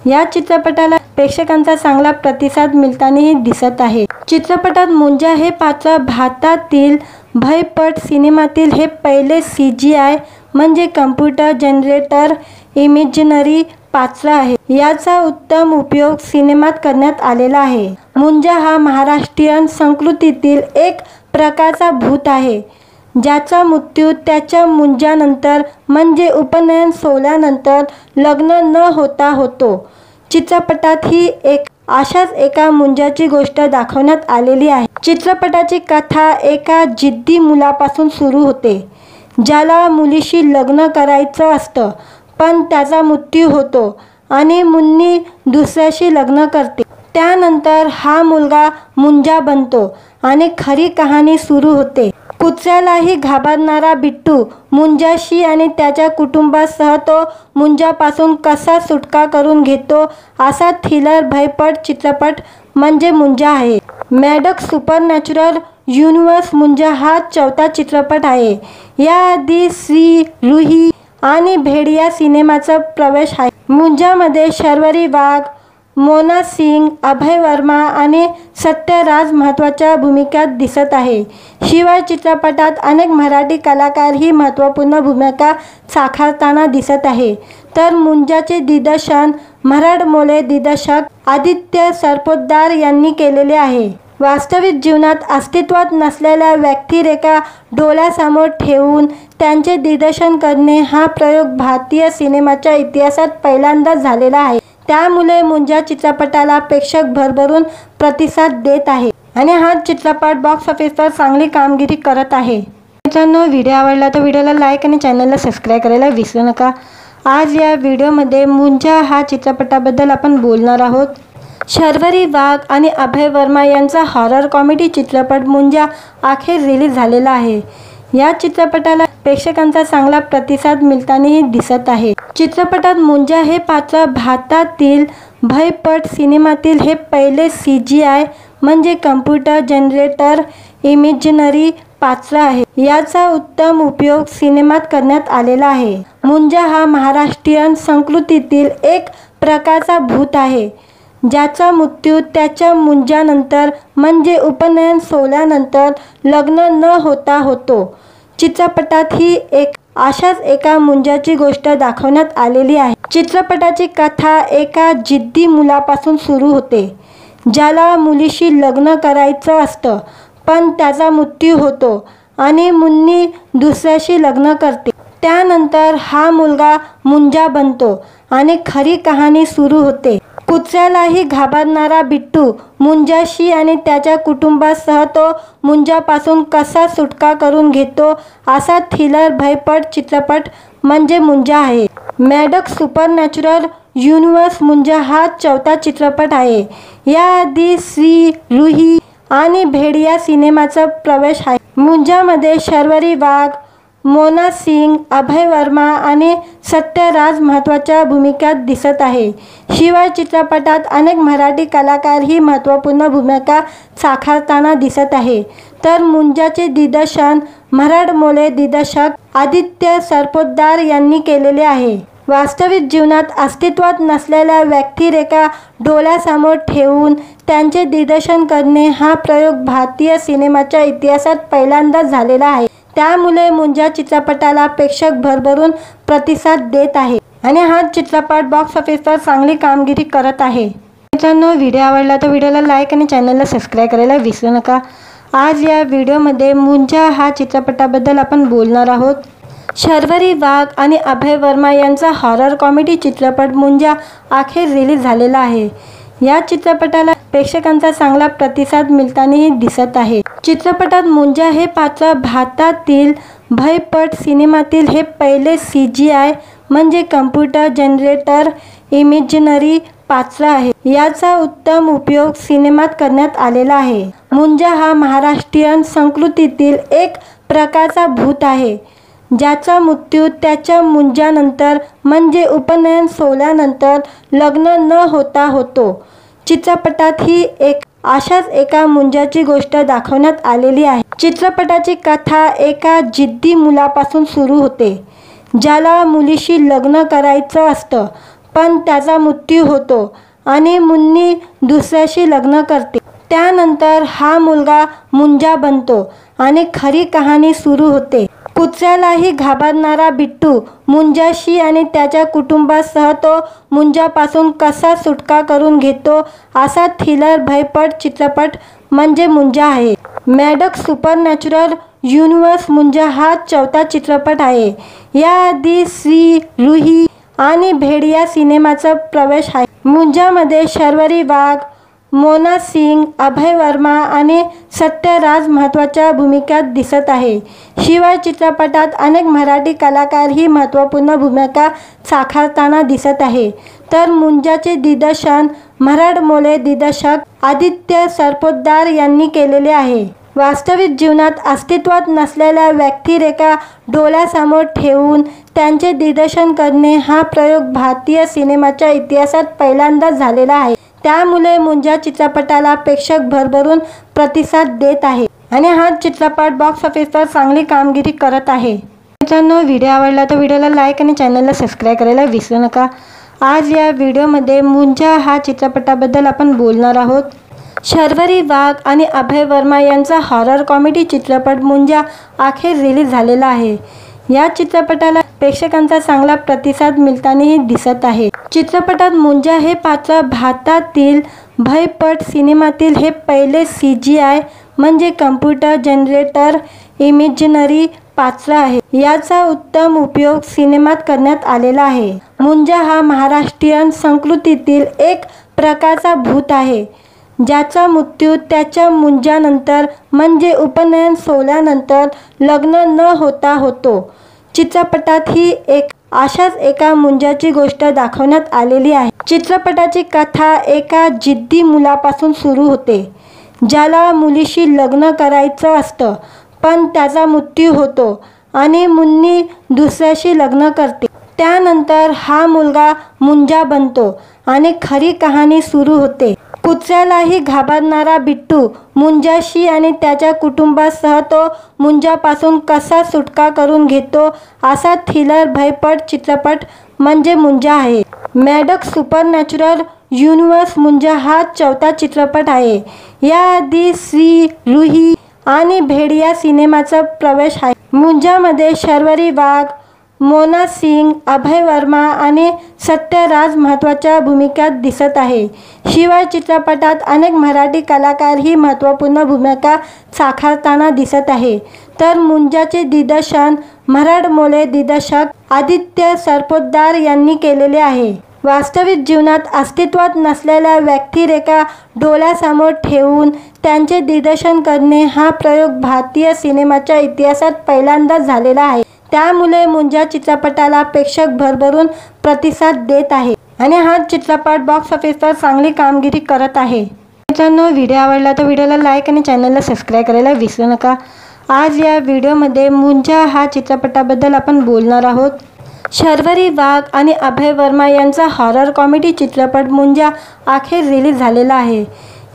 या चित्रपटाला प्रेक्षकांचा चांगला प्रतिसाद मिळतानाही दिसत आहे। चित्रपटात मुंजा हे पात्र भारतातील भयपट सिनेमातील हे पहिले CGI म्हणजे कम्प्युटर जनरेटर इमेजिनरी पात्र आहे। याचा उत्तम उपयोग सिनेमात करण्यात आलेला आहे। मुंजा हा महाराष्ट्रीयन संस्कृतीतील एक प्रकारचा भूत आहे, ज्याचा मृत्यू त्याच्या मुंजानंतर म्हणजे उपनयन सोहळ्यानंतर लग्न न होता होतो। चित्रपटात ही अशाच एका मुंजाची गोष्ट दाखवण्यात आलेली आहे। चित्रपटाची कथा एका जिद्दी मुलापासून सुरू होते, ज्याला मुलीशी लग्न करायचं असतं, पण त्याचा मृत्यू होतो आणि मुन्नी दुसऱ्याशी लग्न करते। त्यानंतर हा मुलगा मुंजा बनतो आणि खरी कहाणी सुरू होते। कुत्र्यालाही घाबरणारा बिट्टू मुंजाशी आणि त्याच्या कुटुंबासह तो मुंजापासून कसा सुटका करून घेतो असा थ्रिलर भयपट चित्रपट म्हणजे मुंजा आहे। मॅडक्स सुपरनॅचरल युनिवर्स मुंजा हा 4था चित्रपट आहे। याआधी श्री, रुही आणि भेड़िया सिनेमाचा प्रवेश आहे। मुंजामध्ये शर्वरी वाघ, मोना सिंग, अभय वर्मा आणि सत्यराज महत्त्वाच्या भूमिकात दिसत आहे। शिवाय चित्रपटात अनेक मराठी कलाकारही महत्त्वपूर्ण भूमिका साकारताना दिसत आहे। तर मुंजाचे दिग्दर्शन मराठमोळे दिग्दर्शक आदित्य सरपोतदार यांनी केलेले आहे। वास्तविक जीवनात अस्तित्वात नसलेल्या व्यक्तिरेखा डोळ्यासमोर ठेवून त्यांचे दिग्दर्शन करणे हा प्रयोग भारतीय सिनेमाच्या इतिहासात पहिल्यांदाच झालेला आहे। त्यामुळे मुंजा चित्रपटाला प्रेक्षक भरभरून प्रतिसाद देत आहे आणि हा चित्रपट बॉक्स ऑफिसवर चांगली कामगिरी करत आहे। मित्रांनो, व्हिडिओ आवडला तर व्हिडिओला लाईक आणि चॅनलला सबस्क्राईब करायला विसरू नका। आज या व्हिडिओमध्ये मुंजा हा चित्रपटाबद्दल आपण बोलणार आहोत। शर्वरी वाघ आणि अभय वर्मा यांचा हॉरर कॉमेडी चित्रपट मुंजा अखेर रिलीज झालेला आहे। या चित्रपटाला प्रेक्षकांचा चांगला प्रतिसाद मिळतानाही दिसत आहे। चित्रपटात मुंजा हे पात्र भारतातील भयपट सिनेमातील हे पहिले CGI म्हणजे कम्प्युटर जनरेटर इमेजिनरी पात्र आहे। याचा उत्तम उपयोग सिनेमात करण्यात आलेला आहे। मुंजा हा महाराष्ट्रीयन संस्कृतीतील एक प्रकारचा भूत आहे, ज्याचा मृत्यू त्याच्या मुंजानंतर म्हणजे उपनयन सोहळ्यानंतर लग्न न होता होतो। चित्रपटात ही अशाच एका मुंजाची गोष्ट दाखवण्यात आलेली आहे। चित्रपटाची कथा एका जिद्दी मुलापासून सुरू होते, ज्याला मुलीशी लग्न करायचं असतं, पण त्याचा मृत्यू होतो आणि मुन्नी दुसऱ्याशी लग्न करते। त्यानंतर हा मुलगा मुंजा बनतो आणि खरी कहाणी सुरू होते। कुत्र्यालाही घाबरणारा बिट्टू मुंजाशी आणि त्याच्या कुटुंबासह तो मुंजापासून कसा सुटका करून घेतो असा थ्रिलर भयपट चित्रपट म्हणजे मुंजा आहे। मॅडक्स सुपरनॅचरल युनिवर्स मुंजा हा 4था चित्रपट आहे। याआधी श्री, रुही आणि भेड़िया सिनेमाचा प्रवेश आहे। मुंजामध्ये शर्वरी वाघ, मोना सिंग, अभय वर्मा आणि सत्यराज महत्त्वाच्या भूमिकात दिसत आहे। शिवाय चित्रपटात अनेक मराठी कलाकारही महत्त्वपूर्ण भूमिका साकारताना दिसत आहे। तर मुंजाचे दिग्दर्शन मराठमोळे दिग्दर्शक आदित्य सरपोतदार यांनी केलेले आहे। वास्तविक जीवनात अस्तित्वात नसलेल्या व्यक्तिरेखा डोळ्यासमोर ठेवून त्यांचे दिग्दर्शन करणे हा प्रयोग भारतीय सिनेमाच्या इतिहासात पहिल्यांदाच झालेला आहे। त्यामुळे मुंजा चित्रपटाला प्रेक्षक भरभरून प्रतिसाद देत आहे आणि हा चित्रपट बॉक्स ऑफिसवर चांगली कामगिरी करत आहे। मित्रांनो, व्हिडिओ आवडला तर व्हिडिओला लाईक आणि चॅनलला सबस्क्राईब करायला विसरू नका। आज या व्हिडिओमध्ये मुंजा हा चित्रपटाबद्दल आपण बोलणार आहोत। शर्वरी वाघ आणि अभय वर्मा यांचा हॉरर कॉमेडी चित्रपट मुंजा अखेर रिलीज झालेला आहे। या चित्रपटाला प्रेक्षकांचा चांगला प्रतिसाद मिळतानाही दिसत आहे। चित्रपटात मुंजा हे पात्र भारतातील भयपट सिनेमातील हे पहिले CGI म्हणजे कम्प्युटर जनरेटर इमेजिनरी पात्र आहे। याचा उत्तम उपयोग सिनेमात करण्यात आलेला आहे। मुंजा हा महाराष्ट्रीयन संस्कृतीतील एक प्रकारचा भूत आहे, ज्याचा मृत्यू त्याच्या मुंजानंतर म्हणजे उपनयन सोहळ्यानंतर लग्न न होता होतो। चित्रपटात ही अशाच एका मुंजाची गोष्ट दाखवण्यात आलेली आहे। चित्रपटाची कथा एका जिद्दी मुलापासून सुरू होते, ज्याला मुलीशी लग्न करायचं असतं, पण त्याचा मृत्यू होतो आणि मुन्नी दुसऱ्याशी लग्न करते। त्यानंतर हा मुलगा मुंजा बनतो आणि खरी कहाणी सुरू होते। कुत्र्यालाही घाबरणारा बिट्टू मुंजाशी आणि त्याच्या कुटुंबासह तो मुंजापासून कसा सुटका करून घेतो असा थ्रिलर भयपट चित्रपट म्हणजे मुंजा आहे। मॅडक्स सुपरनॅचरल युनिवर्स मुंजा हा 4था चित्रपट आहे। याआधी श्री, रुही आणि भेड़िया सिनेमाचा प्रवेश आहे। मुंजामध्ये शर्वरी वाघ, मोना सिंग, अभय वर्मा आणि सत्यराज महत्त्वाच्या भूमिकात दिसत आहे। शिवाय चित्रपटात अनेक मराठी कलाकारही महत्त्वपूर्ण भूमिका साकारताना दिसत आहे। तर मुंजाचे दिग्दर्शन मराठमोळे दिग्दर्शक आदित्य सरपोतदार यांनी केलेले आहे। वास्तविक जीवनात अस्तित्वात नसलेल्या व्यक्तिरेखा डोळ्यासमोर ठेवून त्यांचे दिग्दर्शन करणे हा प्रयोग भारतीय सिनेमाच्या इतिहासात पहिल्यांदाच झालेला आहे। त्यामुळे मुंजा चित्रपटाला प्रेक्षक भरभरून प्रतिसाद देत आहे आणि हा चित्रपट बॉक्स ऑफिसवर चांगली कामगिरी करत आहे। मित्रांनो, व्हिडिओ आवडला तर व्हिडिओला लाईक आणि चॅनलला सबस्क्राईब करायला विसरू नका। आज या व्हिडिओमध्ये मुंजा हा चित्रपटाबद्दल आपण बोलणार आहोत। शर्वरी वाघ आणि अभय वर्मा यांचा हॉरर कॉमेडी चित्रपट मुंजा अखेर रिलीज झालेला आहे। या चित्रपटाला प्रेक्षकांचा चांगला प्रतिसाद मिळतानाही दिसत आहे। चित्रपटात मुंजा हे पात्र भारतातील भयपट सिनेमातील हे पहिले CGI म्हणजे कम्प्युटर जनरेटर इमेजिनरी पात्र आहे। याचा उत्तम उपयोग सिनेमात करण्यात आलेला आहे। मुंजा हा महाराष्ट्रीयन संस्कृतीतील एक प्रकारचा भूत आहे, ज्याचा मृत्यू त्याच्या मुंजानंतर म्हणजे उपनयन सोहळ्यानंतर लग्न न होता होतो। चित्रपटात ही अशाच एका मुंजाची गोष्ट दाखवण्यात आलेली आहे। चित्रपटाची कथा एका जिद्दी मुलापासून सुरू होते, ज्याला मुलीशी लग्न करायचं असतं, पण त्याचा मृत्यू होतो आणि मुन्नी दुसऱ्याशी लग्न करते। त्यानंतर हा मुलगा मुंजा बनतो आणि खरी कहाणी सुरू होते। कुत्र्यालाही घाबरणारा बिट्टू मुंजाशी आणि त्याच्या कुटुंबासह तो मुंजापासून कसा सुटका करून घेतो, असा थ्रिलर भयपट चित्रपट म्हणजे मुंजा आहे। मॅडक्स सुपरनॅचरल युनिव्हर्स मुंजा हा 4था चित्रपट आहे। याआधी श्री रुही आणि भेड़िया सिनेमाचा प्रवेश आहे। मुंजामध्ये शर्वरी वाघ, मोना सिंग, अभय वर्मा आणि सत्यराज महत्त्वाच्या भूमिकात दिसत आहे। शिवाय चित्रपटात अनेक मराठी कलाकारही महत्त्वपूर्ण भूमिका साकारताना दिसत आहे। तर मुंजाचे दिग्दर्शन मराठमोळे दिग्दर्शक आदित्य सरपोतदार यांनी केलेले आहे। वास्तविक जीवनात अस्तित्वात नसलेल्या व्यक्तिरेखा डोळ्यासमोर ठेवून त्यांचे दिग्दर्शन करणे हा प्रयोग भारतीय सिनेमाच्या इतिहासात पहिल्यांदाच झालेला आहे। त्यामुळे मुंजा चित्रपटाला प्रेक्षक भरभरून प्रतिसाद देत आहे आणि हा चित्रपट बॉक्स ऑफिसवर चांगली कामगिरी करत आहे। मित्रांनो, व्हिडिओ आवडला तर व्हिडिओला लाईक आणि चॅनलला सबस्क्राईब करायला विसरू नका। आज या व्हिडिओमध्ये मुंजा हा चित्रपटाबद्दल आपण बोलणार आहोत। शर्वरी वाघ आणि अभय वर्मा यांचा हॉरर कॉमेडी चित्रपट मुंजा अखेर रिलीज झालेला आहे।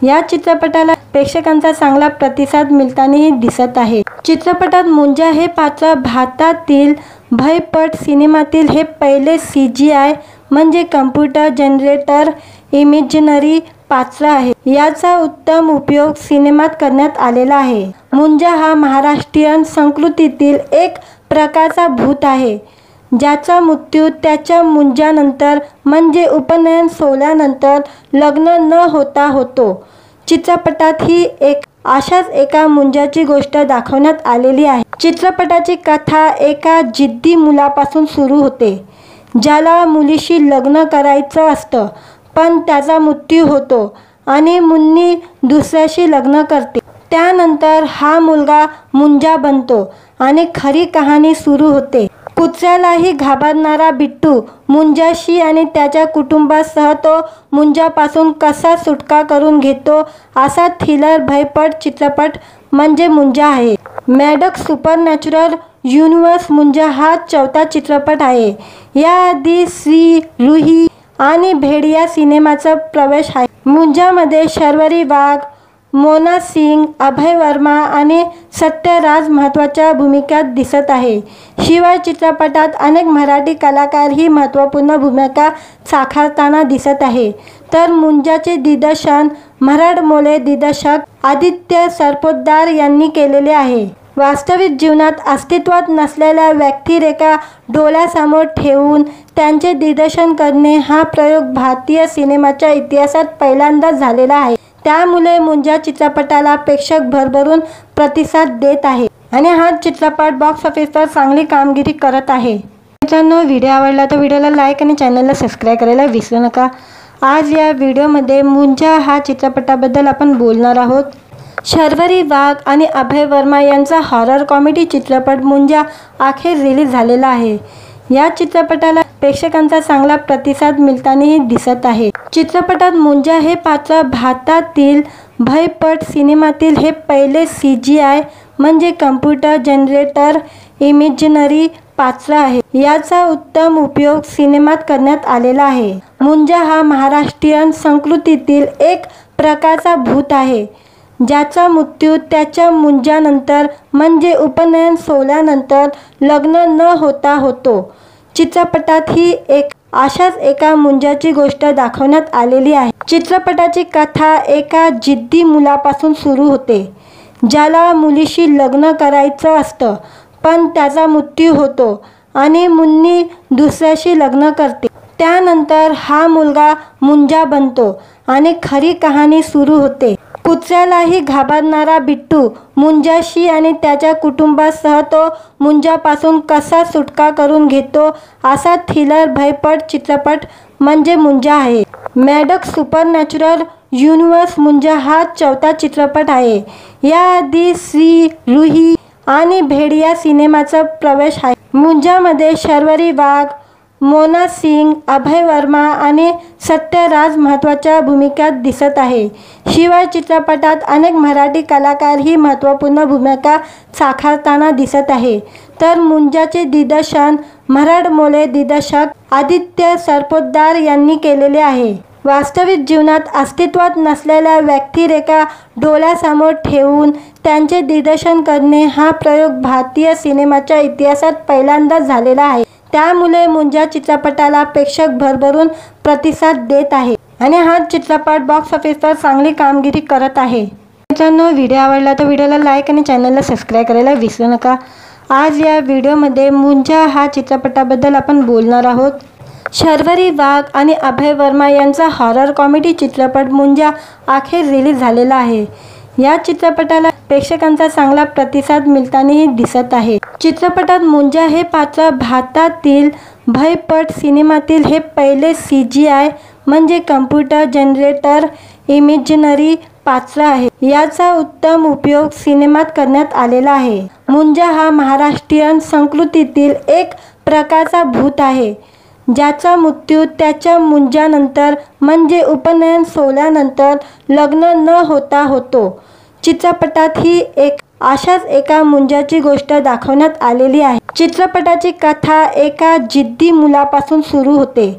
या चित्रपटाला प्रेक्षकांचा चांगला प्रतिसाद मिळतानाही दिसत आहे। चित्रपटात मुंजा हे पात्र भारतातील भयपट सिनेमातील हे पहिले CGI म्हणजे कम्प्युटर जनरेटर इमेजिनरी पात्र आहे। याचा उत्तम उपयोग सिनेमात करण्यात आलेला आहे। मुंजा हा महाराष्ट्रीयन संस्कृतीतील एक प्रकारचा भूत आहे, ज्याचा मृत्यू त्याच्या मुंजानंतर म्हणजे उपनयन सोहळ्यानंतर लग्न न होता होतो। चित्रपटात ही अशाच एका मुंजाची गोष्ट दाखवण्यात आलेली आहे। चित्रपटाची कथा एका जिद्दी मुलापासून सुरू होते, ज्याला मुलीशी लग्न करायचं असतं, पण त्याचा मृत्यू होतो आणि मुन्नी दुसऱ्याशी लग्न करते। त्यानंतर हा मुलगा मुंजा बनतो आणि खरी कहाणी सुरू होते। कुत्र्यालाही घाबरणारा बिट्टू मुंजाशी आणि त्याच्या कुटुंबासह तो मुंजापासून कसा सुटका करून घेतो, असा थ्रिलर भयपट चित्रपट म्हणजे मुंजा आहे। मॅडक्स सुपरनॅचरल युनिव्हर्स मुंजा हा 4था चित्रपट आहे। याआधी श्री रुही आणि भेड़िया सिनेमाचा प्रवेश आहे। मुंजामध्ये शर्वरी वाघ, मोना सिंग, अभय वर्मा आणि सत्यराज महत्त्वाच्या भूमिकात दिसत आहे। शिवाय चित्रपटात अनेक मराठी कलाकारही महत्त्वपूर्ण भूमिका साकारताना दिसत आहे। तर मुंजाचे दिग्दर्शन मराठमोळे दिग्दर्शक आदित्य सरपोतदार यांनी केलेले आहे। वास्तविक जीवनात अस्तित्वात नसलेल्या व्यक्तिरेखा डोळ्यासमोर ठेवून त्यांचे दिग्दर्शन करणे हा प्रयोग भारतीय सिनेमाच्या इतिहासात पहिल्यांदाच झालेला आहे। त्यामुळे मुंजा चित्रपटाला प्रेक्षक भरभरून प्रतिसाद देत आहे आणि हा चित्रपट बॉक्स ऑफिसवर चांगली कामगिरी करत आहे। मित्रांनो, व्हिडिओ आवडला तर व्हिडिओला लाईक आणि चॅनलला सबस्क्राईब करायला विसरू नका। आज या व्हिडिओमध्ये मुंजा हा चित्रपटाबद्दल आपण बोलणार आहोत। शर्वरी वाघ आणि अभय वर्मा यांचा हॉरर कॉमेडी चित्रपट मुंजा अखेर रिलीज झालेला आहे। या चित्रपटाला प्रेक्षकांचा चांगला प्रतिसाद मिळतानाही दिसत आहे। चित्रपटात मुंजा हे पात्र भारतातील भयपट सिनेमातील हे पहिले CGI म्हणजे कम्प्युटर जनरेटर इमेजिनरी पात्र आहे। याचा उत्तम उपयोग सिनेमात करण्यात आलेला आहे। मुंजा हा महाराष्ट्रीयन संस्कृतीतील एक प्रकारचा भूत आहे, ज्याचा मृत्यू त्याच्या मुंजानंतर म्हणजे उपनयन सोहळ्यानंतर लग्न न होता होतो। चित्रपटात ही अशाच एका मुंजाची गोष्ट दाखवण्यात आलेली आहे। चित्रपटाची कथा एका जिद्दी मुलापासून सुरू होते, ज्याला मुलीशी लग्न करायचं असतं, पण त्याचा मृत्यू होतो आणि मुन्नी दुसऱ्याशी लग्न करते। त्यानंतर हा मुलगा मुंजा बनतो आणि खरी कहाणी सुरू होते। कुत्र्यालाही घाबरणारा बिट्टू मुंजाशी आणि त्याच्या कुटुंबासह तो मुंजापासून कसा सुटका करून घेतो असा थ्रिलर भयपट चित्रपट म्हणजे मुंजा आहे। मॅडक्स सुपरनॅचरल युनिव्हर्स मुंजा हा 4था चित्रपट आहे। याआधी श्री, रूही आणि भेड़िया सिनेमाचा प्रवेश आहे। मुंजामध्ये शर्वरी वाघ, मोना सिंग, अभय वर्मा आणि सत्यराज महत्त्वाच्या भूमिकात दिसत आहे। शिवाय चित्रपटात अनेक मराठी कलाकारही महत्त्वपूर्ण भूमिका साकारताना दिसत आहे। तर मुंजाचे दिग्दर्शन मराठमोळे दिग्दर्शक आदित्य सरपोतदार यांनी केलेले आहे। वास्तविक जीवनात अस्तित्वात नसलेल्या व्यक्तिरेखा डोळ्यासमोर ठेवून त्यांचे दिग्दर्शन करणे हा प्रयोग भारतीय सिनेमाच्या इतिहासात पहिल्यांदाच झालेला आहे। त्यामुळे मुंजा चित्रपटाला प्रेक्षक भरभरून प्रतिसाद देत आहे आणि हा चित्रपट बॉक्स ऑफिसवर चांगली कामगिरी करत आहे। मित्रांनो, व्हिडिओ आवडला तर व्हिडिओला लाईक आणि चॅनलला सबस्क्राईब करायला विसरू नका। आज या व्हिडिओमध्ये मुंजा हा चित्रपटाबद्दल आपण बोलणार आहोत। शर्वरी वाघ आणि अभय वर्मा यांचा हॉरर कॉमेडी चित्रपट मुंजा अखेर रिलीज झालेला आहे। या चित्रपटाला प्रेक्षकांचा चांगला प्रतिसाद मिळतानाही दिसत आहे। चित्रपटात मुंजा हे पात्र भारतातील भयपट सिनेमातील हे पहिले CGI म्हणजे कम्प्युटर जनरेटर इमेजिनरी पात्र आहे। याचा उत्तम उपयोग सिनेमात करण्यात आलेला आहे। मुंजा हा महाराष्ट्रीयन संस्कृतीतील एक प्रकारचा भूत आहे, ज्याचा मृत्यू त्याच्या मुंजानंतर म्हणजे उपनयन सोहळ्यानंतर लग्न न होता होतो। चित्रपटात ही अशाच एका मुंजाची गोष्ट दाखवण्यात आलेली आहे। चित्रपटाची कथा एका जिद्दी मुलापासून सुरू होते,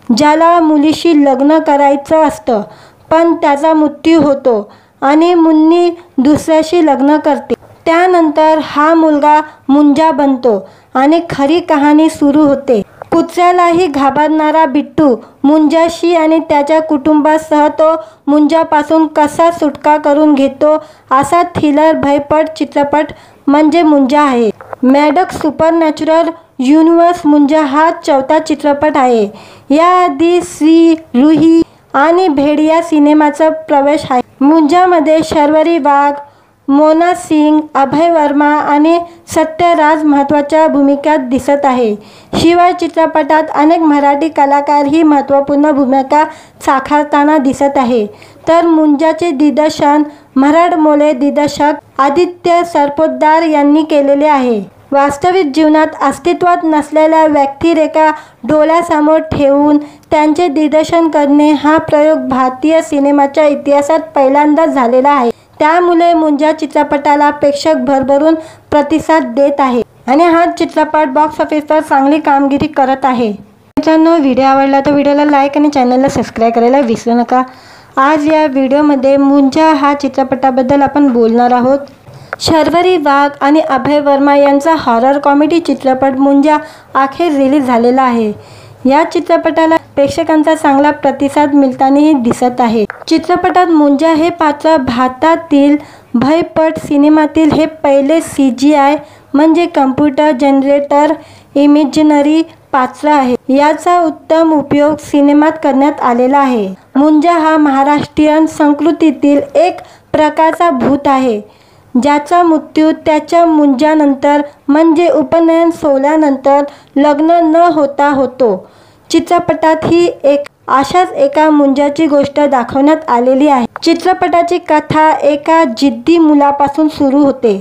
ज्याला मुलीशी लग्न करायचं असतं, पण त्याचा मृत्यू होतो आणि मुन्नी दुसऱ्याशी लग्न करते। त्यानंतर हा मुलगा मुंजा बनतो आणि खरी कहाणी सुरू होते। कुत्र्यालाही घाबरणारा बिट्टू मुंजाशी आणि त्याच्या कुटुंबासह तो मुंजापासून कसा सुटका करून घेतो असा थ्रिलर भयपट चित्रपट म्हणजे मुंजा आहे। मॅडक्स सुपरनॅचरल युनिव्हर्स मुंजा हा 4था चित्रपट आहे। याआधी श्री, रूही आणि भेड़िया सिनेमाचा प्रवेश आहे। मुंजामध्ये शर्वरी वाघ, मोना सिंग, अभय वर्मा आणि सत्यराज महत्त्वाच्या भूमिकात दिसत आहे। शिवाय चित्रपटात अनेक मराठी कलाकारही महत्त्वपूर्ण भूमिका साकारताना दिसत आहे। तर मुंजाचे दिग्दर्शन मराठमोळे दिग्दर्शक आदित्य सरपोतदार यांनी केलेले आहे। वास्तविक जीवनात अस्तित्वात नसलेल्या व्यक्तिरेखा डोळ्यासमोर ठेवून त्यांचे दिग्दर्शन करणे हा प्रयोग भारतीय सिनेमाच्या इतिहासात पहिल्यांदाच झालेला आहे। त्यामुळे मुंजा चित्रपटाला प्रेक्षक भरभरून प्रतिसाद देत आहे आणि हा चित्रपट बॉक्स ऑफिसवर चांगली कामगिरी करत आहे। मित्रांनो, व्हिडिओ आवडला तर व्हिडिओला लाईक आणि चॅनलला सबस्क्राईब करायला विसरू नका। आज या व्हिडिओमध्ये मुंजा हा चित्रपटाबद्दल आपण बोलणार आहोत। शर्वरी वाघ आणि अभय वर्मा यांचा हॉरर कॉमेडी चित्रपट मुंजा अखेर रिलीज झालेला आहे। या चित्रपटाला प्रेक्षकांचा चांगला प्रतिसाद मिळतानाही दिसत आहे। चित्रपटात मुंजा हे पात्र भारतातील भयपट सिनेमातील हे पहिले CGI म्हणजे कम्प्युटर जनरेटर इमेजिनरी पात्र आहे। याचा उत्तम उपयोग सिनेमात करण्यात आलेला आहे। मुंजा हा महाराष्ट्रीयन संस्कृतीतील एक प्रकारचा भूत आहे, ज्याचा मृत्यू त्याच्या मुंजानंतर म्हणजे उपनयन सोहळ्यानंतर लग्न न होता होतो। चित्रपटात ही अशाच एका मुंजाची गोष्ट दाखवण्यात आलेली आहे। चित्रपटाची कथा एका जिद्दी मुलापासून सुरू होते,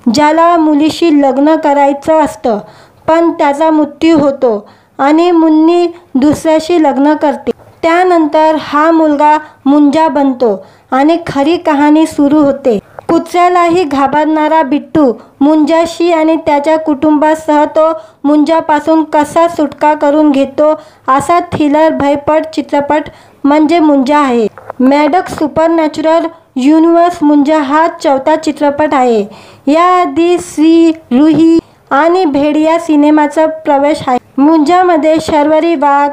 ज्याला मुलीशी लग्न करायचं असतं, पण त्याचा मृत्यू होतो आणि मुन्नी दुसऱ्याशी लग्न करते। त्यानंतर हा मुलगा मुंजा बनतो आणि खरी कहाणी सुरू होते। कुत्र्यालाही घाबरणारा बिट्टू मुंजाशी आणि त्याच्या कुटुंबासह तो मुंजापासून कसा सुटका करून घेतो असा थ्रिलर भयपट चित्रपट म्हणजे मुंजा आहे। मॅडक्स सुपरनॅचरल युनिव्हर्स मुंजा हा चौथा चित्रपट आहे। याआधी श्री रुही आणि भेड़िया सिनेमाचा प्रवेश आहे। मुंजामध्ये शर्वरी वाघ,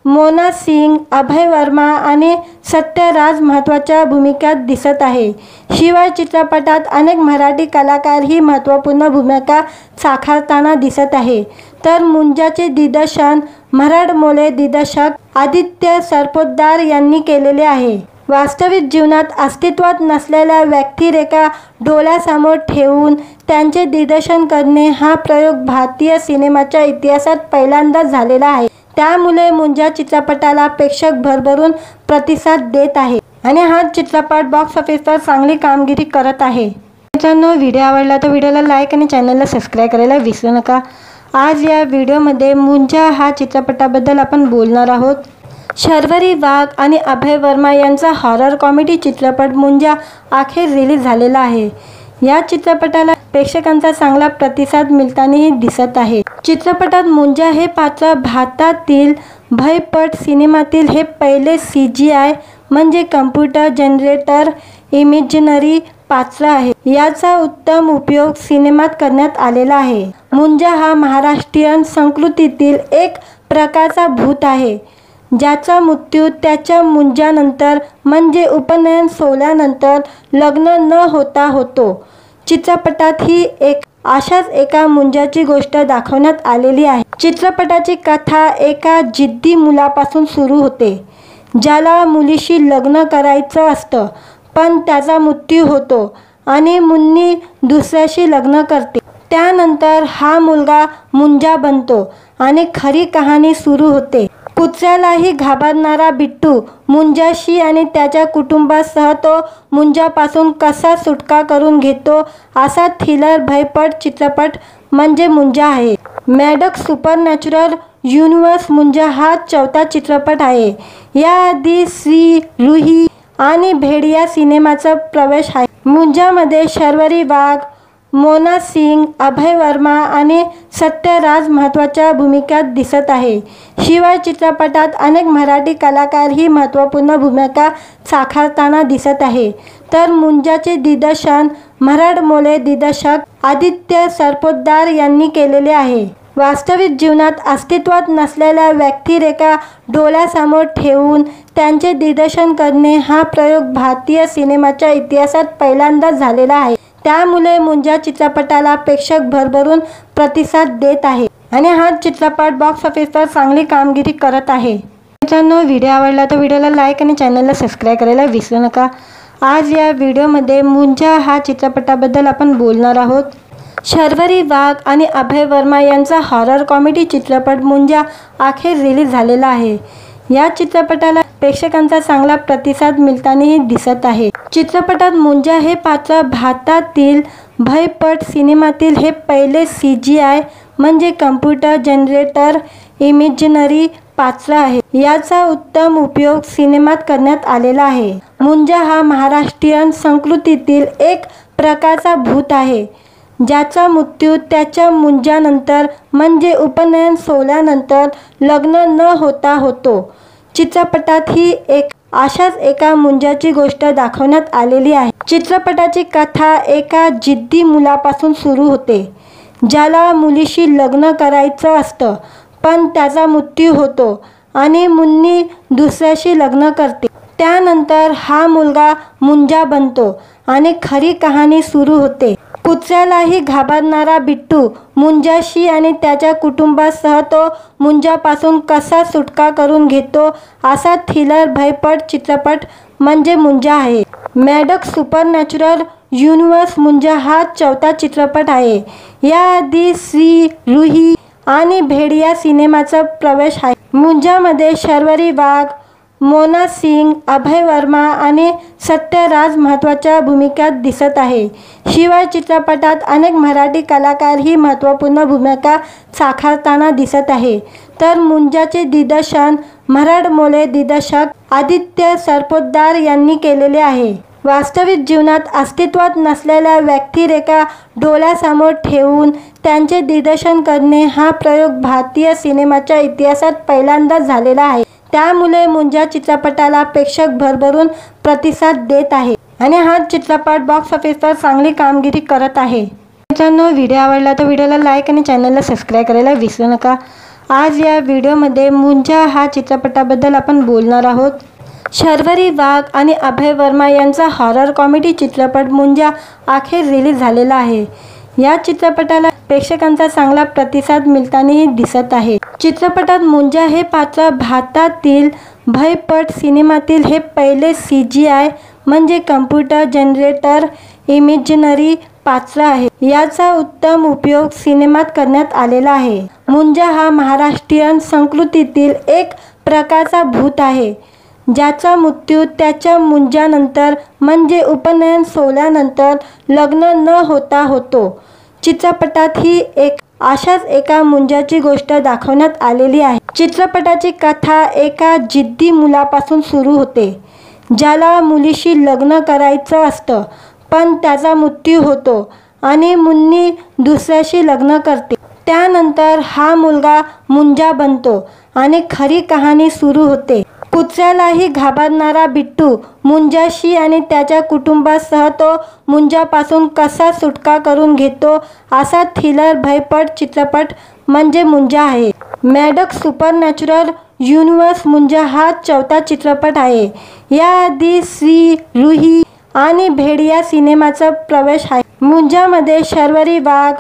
मोना सिंग, अभय वर्मा आणि सत्यराज महत्त्वाच्या भूमिकात दिसत आहे। शिवाय चित्रपटात अनेक मराठी कलाकारही महत्त्वपूर्ण भूमिका साकारताना दिसत आहे। तर मुंजाचे दिग्दर्शन मराठमोळे दिग्दर्शक आदित्य सरपोतदार यांनी केलेले आहे। वास्तविक जीवनात अस्तित्वात नसलेल्या व्यक्तिरेखा डोळ्यासमोर ठेवून त्यांचे दिग्दर्शन करणे हा प्रयोग भारतीय सिनेमाच्या इतिहासात पहिल्यांदाच झालेला आहे। त्यामुळे मुंजा चित्रपटाला प्रेक्षक भरभरून प्रतिसाद देत आहे आणि हा चित्रपट बॉक्स ऑफिसवर चांगली कामगिरी करत आहे। मित्रांनो, व्हिडिओ आवडला तर व्हिडिओला लाईक आणि चॅनलला सबस्क्राईब करायला विसरू नका। आज या व्हिडिओमध्ये मुंजा हा चित्रपटाबद्दल आपण बोलणार आहोत। शर्वरी वाघ आणि अभय वर्मा यांचा हॉरर कॉमेडी चित्रपट मुंजा अखेर रिलीज झालेला आहे। या चित्रपटाला प्रेक्षकांचा चांगला प्रतिसाद मिळतानाही दिसत आहे। चित्रपटात मुंजा हे पात्र भारतातील भयपट सिनेमातील हे पहिले CGI म्हणजे कम्प्युटर जनरेटर इमेजिनरी पात्र आहे। याचा उत्तम उपयोग सिनेमात करण्यात आलेला आहे। मुंजा हा महाराष्ट्रीयन संस्कृतीतील एक प्रकारचा भूत आहे, ज्याचा मृत्यू त्याच्या मुंजानंतर म्हणजे उपनयन सोहळ्यानंतर लग्न न होता होतो। चित्रपटात ही अशाच एका मुंजाची गोष्ट दाखवण्यात आलेली आहे। चित्रपटाची कथा एका जिद्दी मुलापासून सुरू होते, ज्याला मुलीशी लग्न करायचं असतं, पण त्याचा मृत्यू होतो आणि मुन्नी दुसऱ्याशी लग्न करते। त्यानंतर हा मुलगा मुंजा बनतो आणि खरी कहाणी सुरू होते। कुत्र्यालाही घाबरणारा बिट्टू मुंजाशी आणि त्याच्या कुटुंबासह तो मुंजापासून कसा सुटका करून घेतो असा थ्रिलर भयपट चित्रपट म्हणजे मुंजा आहे। मॅडक्स सुपरनॅचरल युनिव्हर्स मुंजा हा चौथा चित्रपट आहे। याआधी श्री रुही आणि भेड़िया सिनेमाचा प्रवेश आहे। मुंजामध्ये शर्वरी वाघ, मोना सिंग, अभय वर्मा आणि सत्यराज महत्त्वाच्या भूमिकात दिसत आहे। शिवाय चित्रपटात अनेक मराठी कलाकारही महत्त्वपूर्ण भूमिका साकारताना दिसत आहे। तर मुंजाचे दिग्दर्शन मराठमोळे दिग्दर्शक आदित्य सरपोतदार यांनी केलेले आहे। वास्तविक जीवनात अस्तित्वात नसलेल्या व्यक्तिरेखा डोळ्यासमोर ठेवून त्यांचे दिग्दर्शन करणे हा प्रयोग भारतीय सिनेमाच्या इतिहासात पहिल्यांदाच झालेला आहे। त्यामुळे मुंजा चित्रपटाला प्रेक्षक भरभरून प्रतिसाद देत आहे आणि हा चित्रपट बॉक्स ऑफिसवर चांगली कामगिरी करत आहे। मित्रांनो, व्हिडिओ आवडला तर व्हिडिओला लाईक आणि चॅनलला सबस्क्राईब करायला विसरू नका। आज या व्हिडिओमध्ये मुंजा हा चित्रपटाबद्दल आपण बोलणार आहोत। शर्वरी वाघ आणि अभय वर्मा यांचा हॉरर कॉमेडी चित्रपट मुंजा अखेर रिलीज झालेला आहे। या चित्रपटाला प्रेक्षकांचा चांगला प्रतिसाद मिळतानाही दिसत आहे। चित्रपटात मुंजा हे पात्र भारतातील भयपट सिनेमातील हे पहिले CGI म्हणजे कम्प्युटर जनरेटर इमेजिनरी पात्र आहे। याचा उत्तम उपयोग सिनेमात करण्यात आलेला आहे। मुंजा हा महाराष्ट्रीयन संस्कृतीतील एक प्रकारचा भूत आहे, ज्याचा मृत्यू त्याच्या मुंजानंतर म्हणजे उपनयन सोहळ्यानंतर लग्न न होता होतो। चित्रपटात ही अशाच एका मुंजाची गोष्ट दाखवण्यात आलेली आहे। चित्रपटाची कथा एका जिद्दी मुलापासून सुरू होते, ज्याला मुलीशी लग्न करायचं असतं, पण त्याचा मृत्यू होतो आणि मुन्नी दुसऱ्याशी लग्न करते। त्यानंतर हा मुलगा मुंजा बनतो आणि खरी कहाणी सुरू होते। कुत्र्यालाही घाबरणारा बिट्टू मुंजाशी आणि त्याच्या कुटुंबासह तो मुंजापासून कसा सुटका करून घेतो असा थ्रिलर भयपट चित्रपट म्हणजे मुंजा आहे। मॅडक्स सुपरनॅचरल युनिव्हर्स मुंजा हा चौथा चित्रपट आहे। याआधी श्री रुही आणि भेड़िया सिनेमाचा प्रवेश आहे। मुंजामध्ये शर्वरी वाघ, मोना सिंग, अभय वर्मा आणि सत्यराज महत्त्वाच्या भूमिकात दिसत आहे। शिवाय चित्रपटात अनेक मराठी कलाकारही महत्त्वपूर्ण भूमिका साकारताना दिसत आहे। तर मुंजाचे दिग्दर्शन मराठमोळे दिग्दर्शक आदित्य सरपोतदार यांनी केलेले आहे। वास्तविक जीवनात अस्तित्वात नसलेल्या व्यक्तिरेखा डोळ्यासमोर ठेवून त्यांचे दिग्दर्शन करणे हा प्रयोग भारतीय सिनेमाच्या इतिहासात पहिल्यांदाच झालेला आहे। त्यामुळे मुंजा चित्रपटाला प्रेक्षक भरभरून प्रतिसाद देत आहे आणि हा चित्रपट बॉक्स ऑफिसवर चांगली कामगिरी करत आहे. मित्रांनो, व्हिडिओ आवडला तर व्हिडिओला लाईक आणि चॅनलला सबस्क्राईब करायला विसरू नका. आज या व्हिडिओमध्ये मुंजा हा चित्रपटाबद्दल आपण बोलणार आहोत. शर्वरी वाघ आणि अभय वर्मा यांचा हॉरर कॉमेडी चित्रपट मुंजा अखेर रिलीज झालेला आहे. या चित्रपटाला प्रेक्षकांचा चांगला प्रतिसाद मिळतानाही दिसत आहे. चित्रपटात मुंजा हे पात्र भारतातील भयपट सिनेमातील हे पहिले CGI म्हणजे कम्प्युटर जनरेटर इमेजिनरी पात्र आहे. याचा उत्तम उपयोग सिनेमात करण्यात आलेला आहे. मुंजा हा महाराष्ट्रीयन संस्कृतीतील एक प्रकारचा भूत आहे, ज्याचा मृत्यू त्याच्या मुंजानंतर म्हणजे उपनयन सोहळ्यानंतर लग्न न होता होतो. चित्रपटात ही अशाच एका मुंजाची गोष्ट दाखवण्यात आलेली आहे. चित्रपटाची कथा एका जिद्दी मुलापासून सुरू होते, ज्याला मुलीशी लग्न करायचं असतं, पण त्याचा मृत्यू होतो आणि मुन्नी दुसऱ्याशी लग्न करते. त्यानंतर हा मुलगा मुंजा बनतो आणि खरी कहाणी सुरू होते. कुत्र्यालाही घाबरणारा बिट्टू मुंजाशी आणि त्याच्या कुटुंबासह तो मुंजापासून कसा सुटका करून घेतो असा थ्रिलर भयपट चित्रपट म्हणजे मुंजा आहे. मॅडक्स सुपरनॅचरल युनिव्हर्स मुंजा हा 4था चित्रपट आहे. याआधी श्री रुही आणि भेडिया सिनेमाचा प्रवेश आहे. मुंजामध्ये शर्वरी वाघ,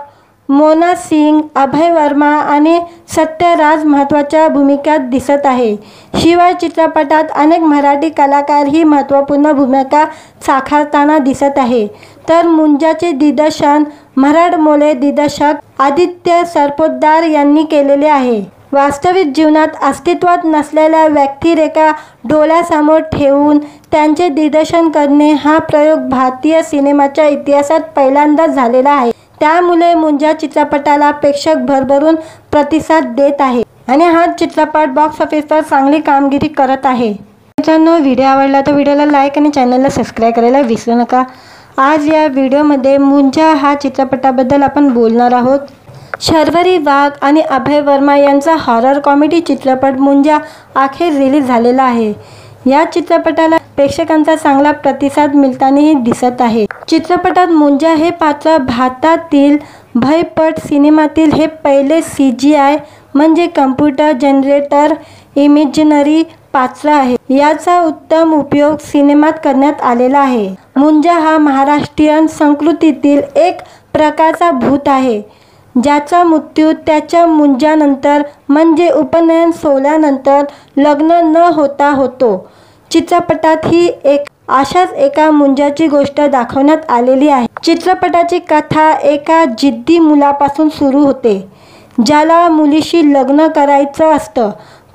मोना सिंग, अभय वर्मा आणि सत्यराज महत्त्वाच्या भूमिकात दिसत आहे. शिवाय चित्रपटात अनेक मराठी कलाकारही महत्त्वपूर्ण भूमिका साकारताना दिसत आहे. तर मुंजाचे दिग्दर्शन मराठमोळे दिग्दर्शक आदित्य सरपोतदार यांनी केलेले आहे. वास्तविक जीवनात अस्तित्वात नसलेल्या व्यक्तिरेखा डोळ्यासमोर ठेवून त्यांचे दिग्दर्शन करणे हा प्रयोग भारतीय सिनेमाच्या इतिहासात पहिल्यांदाच झालेला आहे. त्यामुळे मुंजा चित्रपटाला प्रेक्षक भरभरून प्रतिसाद देत आहे आणि हा चित्रपट बॉक्स ऑफिसवर चांगली कामगिरी करत आहे. मित्रांनो, व्हिडिओ आवडला तर व्हिडिओला लाईक आणि चॅनलला सबस्क्राईब करायला विसरू नका. आज या व्हिडिओमध्ये मुंजा हा चित्रपटाबद्दल आपण बोलणार आहोत. शर्वरी वाघ आणि अभय वर्मा यांचा हॉरर कॉमेडी चित्रपट मुंजा अखेर रिलीज झालेला आहे. या चित्रपटाला प्रेक्षकांचा चांगला प्रतिसाद मिळतानाही दिसत आहे. चित्रपटात मुंजा हे पात्र भारतातील भयपट सिनेमातील हे पहिले CGI म्हणजे कम्प्युटर जनरेटर इमेजिनरी पात्र आहे. याचा उत्तम उपयोग सिनेमात करण्यात आलेला आहे. मुंजा हा महाराष्ट्रीयन संस्कृतीतील एक प्रकारचा भूत आहे, ज्याचा मृत्यू त्याच्या मुंजानंतर म्हणजे उपनयन सोहळ्यानंतर लग्न न होता होतो. चित्रपटात ही अशाच एका मुंजाची गोष्ट दाखवण्यात आलेली आहे. चित्रपटाची कथा एका जिद्दी मुलापासून सुरू होते, ज्याला मुलीशी लग्न करायचं असतं,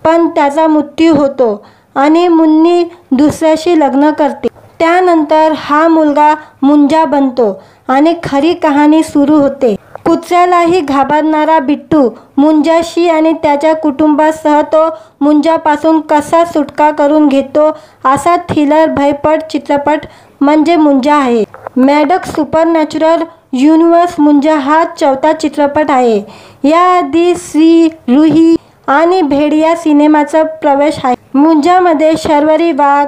पण त्याचा मृत्यू होतो आणि मुन्नी दुसऱ्याशी लग्न करते. त्यानंतर हा मुलगा मुंजा बनतो आणि खरी कहाणी सुरू होते. कुत्र्यालाही घाबरणारा बिट्टू मुंजाशी आणि त्याच्या कुटुंबासह तो मुंजापासून कसा सुटका करून घेतो असा थ्रिलर भयपट चित्रपट म्हणजे मुंजा आहे. मॅडक्स सुपरनॅचरल युनिव्हर्स मुंजा हा 4था चित्रपट आहे. याआधी श्री रुही आणि भेडिया सिनेमाचा प्रवेश आहे. मुंजामध्ये शर्वरी वाघ,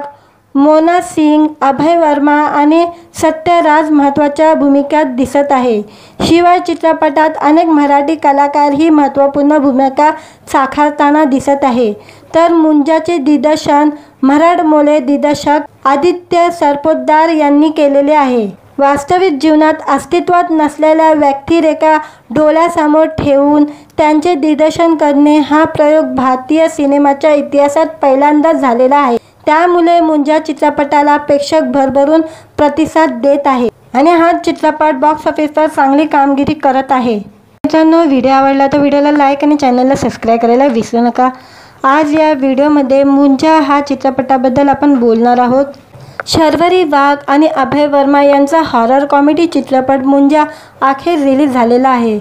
मोना सिंग, अभय वर्मा आणि सत्यराज महत्त्वाच्या भूमिकात दिसत आहे. शिवाय चित्रपटात अनेक मराठी कलाकारही महत्त्वपूर्ण भूमिका साकारताना दिसत आहे. तर मुंजाचे दिग्दर्शन मराठमोळे दिग्दर्शक आदित्य सरपोतदार यांनी केलेले आहे. वास्तविक जीवनात अस्तित्वात नसलेल्या व्यक्तिरेखा डोळ्यासमोर ठेवून त्यांचे दिग्दर्शन करणे हा प्रयोग भारतीय सिनेमाच्या इतिहासात पहिल्यांदाच झालेला आहे. त्यामुळे मुंजा चित्रपटाला प्रेक्षक भरभरून प्रतिसाद देत आहे आणि हा चित्रपट बॉक्स ऑफिसवर चांगली कामगिरी करत आहे. मित्रांनो, व्हिडिओ आवडला तर व्हिडिओला लाईक आणि चॅनलला सबस्क्राईब करायला विसरू नका. आज या व्हिडिओमध्ये मुंजा हा चित्रपटाबद्दल आपण बोलणार आहोत. शर्वरी वाघ आणि अभय वर्मा यांचा हॉरर कॉमेडी चित्रपट मुंजा अखेर रिलीज झालेला आहे.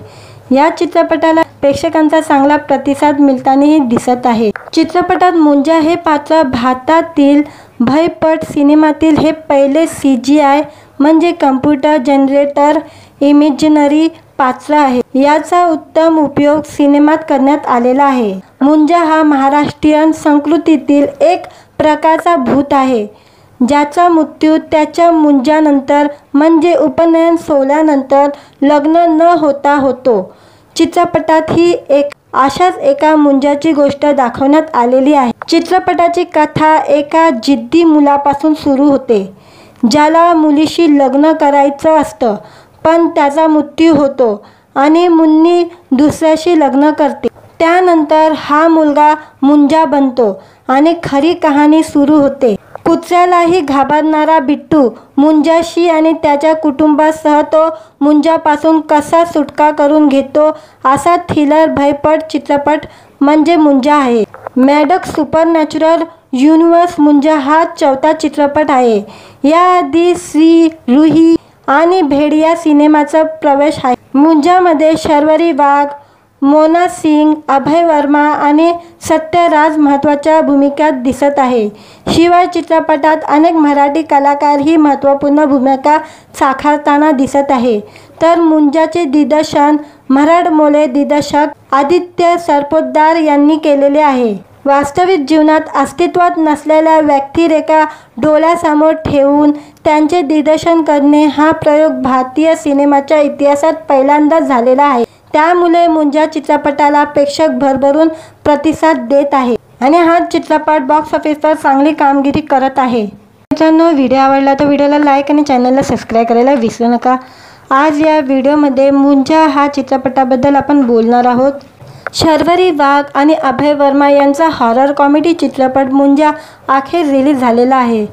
या चित्रपटाला प्रेक्षकांचा चांगला प्रतिसाद मिळतानाही दिसत आहे. चित्रपटात मुंजा हे पात्र भारतातील भयपट सिनेमातील हे पहिले CGI म्हणजे कम्प्युटर जनरेटर इमेजिनरी पात्र आहे. याचा उत्तम उपयोग सिनेमात करण्यात आलेला आहे. मुंजा हा महाराष्ट्रीयन संस्कृतीतील एक प्रकारचा भूत आहे, ज्याचा मृत्यू त्याच्या मुंजानंतर म्हणजे उपनयन सोहळ्यानंतर लग्न न होता होतो। चित्रपटात ही अशाच एका मुंजाची गोष्ट दाखवण्यात आलेली आहे। चित्रपटाची कथा एका जिद्दी मुलापासून सुरू होते, ज्याला मुलीशी लग्न करायचं असतं, पण त्याचा मृत्यू होतो आणि मुन्नी दुसऱ्याशी लग्न करते। त्यानंतर हा मुलगा मुंजा बनतो आणि खरी कहाणी सुरू होते। कुत्र्यालाही घाबरणारा बिट्टू मुंजाशी आणि त्याच्या कुटुंबासह तो मुंजापासून कसा सुटका करून घेतो असा थ्रिलर भयपट चित्रपट म्हणजे मुंजा आहे। मॅडक्स सुपरनॅचरल युनिव्हर्स मुंजा हा 4था चित्रपट आहे। याआधी श्री, रुही आणि भेड़िया सिनेमाचा प्रवेश आहे। मुंजामध्ये शर्वरी वाघ, मोना सिंग, अभय वर्मा आणि सत्यराज महत्त्वाच्या भूमिकात दिसत आहे। शिवाय चित्रपटात अनेक मराठी कलाकारही महत्त्वपूर्ण भूमिका साकारताना दिसत आहे। तर मुंजाचे दिग्दर्शन मराठमोळे दिग्दर्शक आदित्य सरपोतदार यांनी केलेले आहे। वास्तविक जीवनात अस्तित्वात नसलेल्या व्यक्तिरेखा डोळ्यासमोर ठेवून त्यांचे दिग्दर्शन करणे हा प्रयोग भारतीय सिनेमाच्या इतिहासात पहिल्यांदाच झालेला आहे। त्यामुळे मुंजा चित्रपटाला प्रेक्षक भरभरून प्रतिसाद देत आहे आणि हा चित्रपट बॉक्स ऑफिसवर चांगली कामगिरी करत आहे। मित्रांनो, व्हिडिओ आवडला तर व्हिडिओला लाईक आणि चॅनलला सबस्क्राईब करायला विसरू नका। आज या व्हिडिओमध्ये मुंजा हा चित्रपटाबद्दल आपण बोलणार आहोत। शर्वरी वाघ आणि अभय वर्मा यांचा हॉरर कॉमेडी चित्रपट मुंजा अखेर रिलीज झालेला आहे।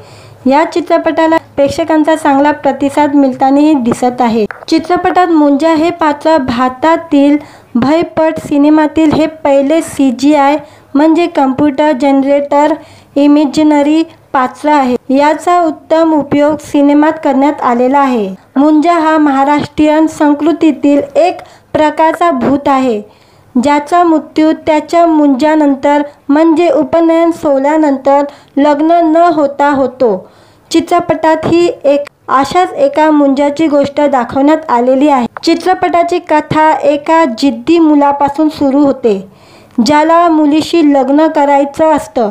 या चित्रपटाला प्रेक्षकांचा चांगला प्रतिसाद मिळतानाही दिसत आहे। चित्रपटात मुंजा हे पात्र भारतातील भयपट सिनेमातील हे पहिले CGI म्हणजे कम्प्युटर जनरेटर इमेजिनरी पात्र आहे। याचा उत्तम उपयोग सिनेमात करण्यात आलेला आहे। मुंजा हा महाराष्ट्रीयन संस्कृतीतील एक प्रकारचा भूत आहे, ज्याचा मृत्यू त्याच्या मुंजानंतर म्हणजे उपनयन सोहळ्यानंतर लग्न न होता होतो। चित्रपटात ही अशाच एका मुंजाची गोष्ट दाखवण्यात आलेली आहे। चित्रपटाची कथा एका जिद्दी मुलापासून सुरू होते, ज्याला मुलीशी लग्न करायचं असतं,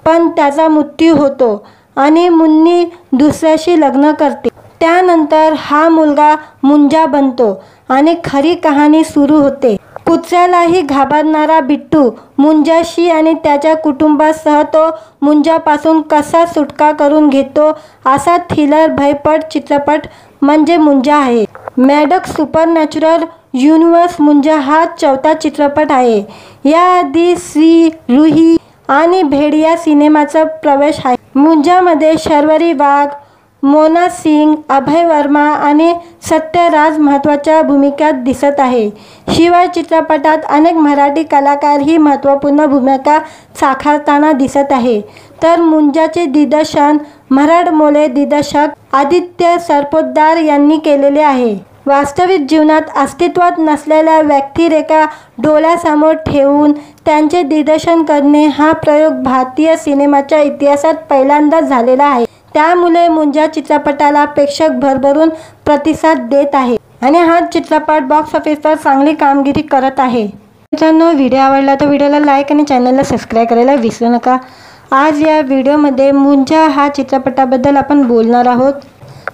पण त्याचा मृत्यू होतो आणि मुन्नी दुसऱ्याशी लग्न करते। त्यानंतर हा मुलगा मुंजा बनतो आणि खरी कहाणी सुरू होते। कुत्र्यालाही घाबरणारा बिट्टू मुंजाशी आणि त्याच्या कुटुंबासह तो मुंजापासून कसा सुटका करून घेतो असा थ्रिलर भयपट चित्रपट म्हणजे मुंजा आहे। मॅडक्स सुपरनॅचरल युनिव्हर्स मुंजा हा 4था चित्रपट आहे। याआधी श्री, रुही आणि भेड़िया सिनेमाचा प्रवेश आहे। मुंजामध्ये शर्वरी वाघ, मोना सिंग, अभय वर्मा आणि सत्यराज महत्त्वाच्या भूमिकात दिसत आहे। शिवाय चित्रपटात अनेक मराठी कलाकारही महत्त्वपूर्ण भूमिका साकारताना दिसत आहे। तर मुंजाचे दिग्दर्शन मराठमोळे दिग्दर्शक आदित्य सरपोतदार यांनी केलेले आहे। वास्तविक जीवनात अस्तित्वात नसलेल्या व्यक्तिरेखा डोळ्यासमोर ठेवून त्यांचे दिग्दर्शन करणे हा प्रयोग भारतीय सिनेमाच्या इतिहासात पहिल्यांदाच झालेला आहे। त्यामुळे मुंजा चित्रपटाला प्रेक्षक भरभरून प्रतिसाद देत आहे आणि हा चित्रपट बॉक्स ऑफिसवर चांगली कामगिरी करत आहे। मित्रांनो, व्हिडिओ आवडला तर व्हिडिओला लाईक आणि चॅनलला सबस्क्राईब करायला विसरू नका। आज या व्हिडिओमध्ये मुंजा हा चित्रपटाबद्दल आपण बोलणार आहोत।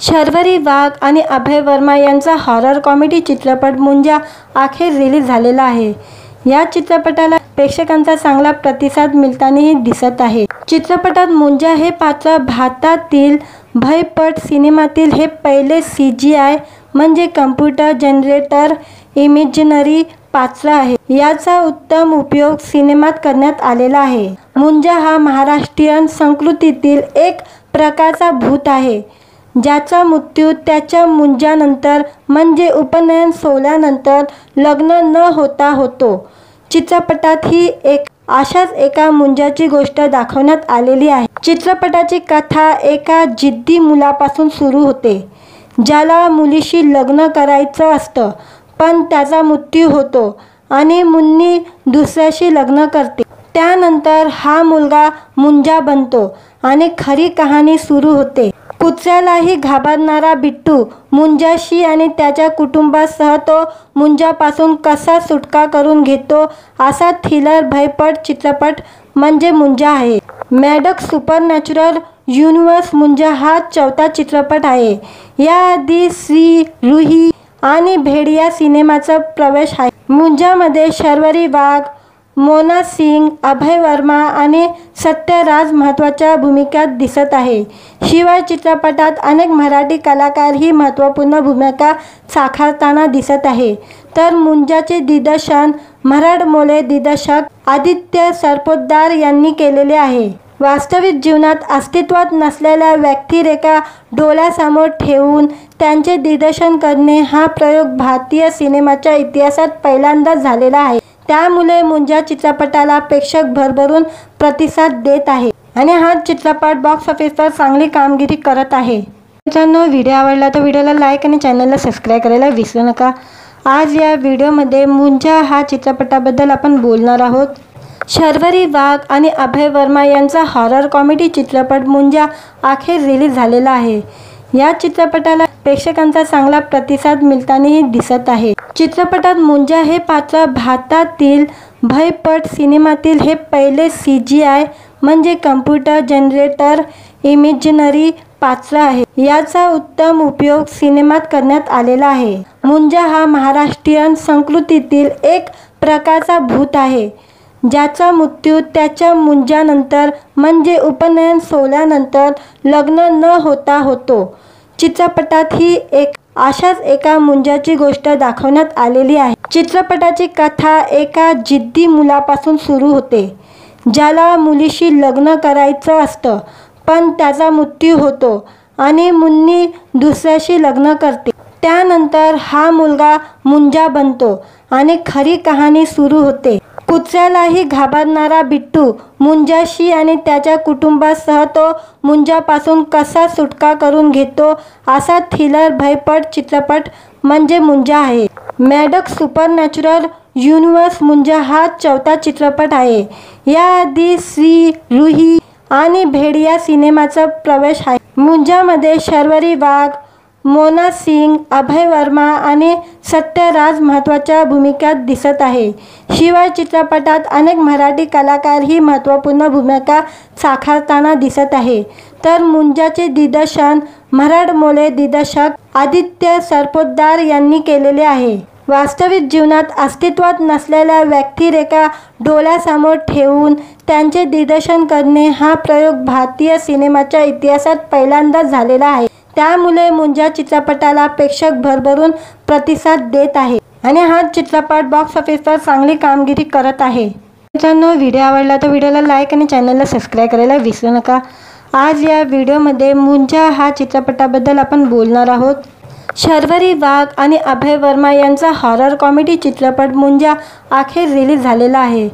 शर्वरी वाघ आणि अभय वर्मा यांचा हॉरर कॉमेडी चित्रपट मुंजा अखेर रिलीज झालेला आहे। या चित्रपटाला प्रेक्षकांचा चांगला प्रतिसाद मिळतानाही दिसत आहे। चित्रपटात मुंजा हे पात्र भारतातील भयपट सिनेमातील हे पहिले CGI म्हणजे कम्प्युटर जनरेटर इमेजिनरी पात्र आहे। याचा उत्तम उपयोग सिनेमात करण्यात आलेला आहे। मुंजा हा महाराष्ट्रीयन संस्कृतीतील एक प्रकारचा भूत आहे, ज्याचा मृत्यू त्याच्या मुंजानंतर म्हणजे उपनयन सोहळ्यानंतर लग्न न होता होतो। चित्रपटात ही अशाच एका मुंजाची गोष्ट दाखवण्यात आलेली आहे। चित्रपटाची कथा एका जिद्दी मुलापासून सुरू होते, ज्याला मुलीशी लग्न करायचं असतं, पण त्याचा मृत्यू होतो आणि मुन्नी दुसऱ्याशी लग्न करते। त्यानंतर हा मुलगा मुंजा बनतो आणि खरी कहाणी सुरू होते। कुत्र्यालाही घाबरणारा बिट्टू मुंजाशी आणि त्याच्या कुटुंबासह तो मुंजापासून कसा सुटका करून घेतो असा थ्रिलर भयपट चित्रपट म्हणजे मुंजा आहे। मॅडक्स सुपरनॅचरल युनिवर्स मुंजा हा 4था चित्रपट आहे। याआधी श्री, रूही आणि भेड़िया सिनेमाचा प्रवेश आहे। मुंजामध्ये शर्वरी वाघ, मोना सिंग, अभय वर्मा आणि सत्यराज महत्त्वाच्या भूमिकात दिसत आहे। शिवाय चित्रपटात अनेक मराठी कलाकारही महत्त्वपूर्ण भूमिका साकारताना दिसत आहे। तर मुंजाचे दिग्दर्शन मराठमोळे दिग्दर्शक आदित्य सरपोतदार यांनी केलेले आहे। वास्तविक जीवनात अस्तित्वात नसलेल्या व्यक्तिरेखा डोळ्यासमोर ठेवून त्यांचे दिग्दर्शन करणे हा प्रयोग भारतीय सिनेमाच्या इतिहासात पहिल्यांदाच झालेला आहे। त्यामुळे मुंजा चित्रपटाला प्रेक्षक भरभरून प्रतिसाद देत आहे आणि हा चित्रपट बॉक्स ऑफिसवर चांगली कामगिरी करत आहे। मित्रांनो, व्हिडिओ आवडला तर व्हिडिओला लाईक आणि चॅनलला सबस्क्राईब करायला विसरू नका। आज या व्हिडिओमध्ये मुंजा हा चित्रपटाबद्दल आपण बोलणार आहोत। शर्वरी वाघ आणि अभय वर्मा यांचा हॉरर कॉमेडी चित्रपट मुंजा अखेर रिलीज झालेला आहे। या चित्रपटाला प्रेक्षकांचा चांगला प्रतिसाद मिळतानाही दिसत आहे। चित्रपटात मुंजा हे पात्र भारतातील भयपट सिनेमातील हे पहिले CGI म्हणजे कम्प्युटर जनरेटर इमेजिनरी पात्र आहे। याचा उत्तम उपयोग सिनेमात करण्यात आलेला आहे। मुंजा हा महाराष्ट्रीयन संस्कृतीतील एक प्रकारचा भूत आहे, ज्याचा मृत्यू त्याच्या मुंजानंतर म्हणजे उपनयन सोहळ्यानंतर लग्न न होता होतो। चित्रपटात ही अशाच एका मुंजाची गोष्ट दाखवण्यात आलेली आहे। चित्रपटाची कथा एका जिद्दी मुलापासून सुरू होते, ज्याला मुलीशी लग्न करायचं असतं, पण त्याचा मृत्यू होतो आणि मुन्नी दुसऱ्याशी लग्न करते। त्यानंतर हा मुलगा मुंजा बनतो आणि खरी कहाणी सुरू होते। कुत्र्यालाही घाबरणारा बिट्टू मुंजाशी आणि त्याच्या कुटुंबासह तो मुंजापासून कसा सुटका करून घेतो असा थ्रिलर भयपट चित्रपट म्हणजे मुंजा आहे। मॅडक्स सुपरनॅचरल युनिवर्स मुंजा हा 4था चित्रपट आहे। याआधी श्री, रूही आणि भेड़िया सिनेमाचा प्रवेश आहे। मुंजामध्ये शर्वरी वाघ, मोना सिंग, अभय वर्मा आणि सत्यराज महत्त्वाच्या भूमिकात दिसत आहे। शिवाय चित्रपटात अनेक मराठी कलाकारही महत्त्वपूर्ण भूमिका साकारताना दिसत आहे। तर मुंजाचे दिग्दर्शन मराठमोळे दिग्दर्शक आदित्य सरपोतदार यांनी केलेले आहे। वास्तविक जीवनात अस्तित्वात नसलेल्या व्यक्तिरेखा डोळ्यासमोर ठेवून त्यांचे दिग्दर्शन करणे हा प्रयोग भारतीय सिनेमाच्या इतिहासात पहिल्यांदाच झालेला आहे। त्यामुळे मुंजा चित्रपटाला प्रेक्षक भरभरून प्रतिसाद देत आहे आणि हा चित्रपट बॉक्स ऑफिसवर चांगली कामगिरी करत आहे। मित्रांनो, व्हिडिओ आवडला तर व्हिडिओला लाईक आणि चॅनलला सबस्क्राईब करायला विसरू नका। आज या व्हिडिओमध्ये मुंजा हा चित्रपटाबद्दल आपण बोलणार आहोत। शर्वरी वाघ आणि अभय वर्मा यांचा हॉरर कॉमेडी चित्रपट मुंजा अखेर रिलीज झालेला आहे।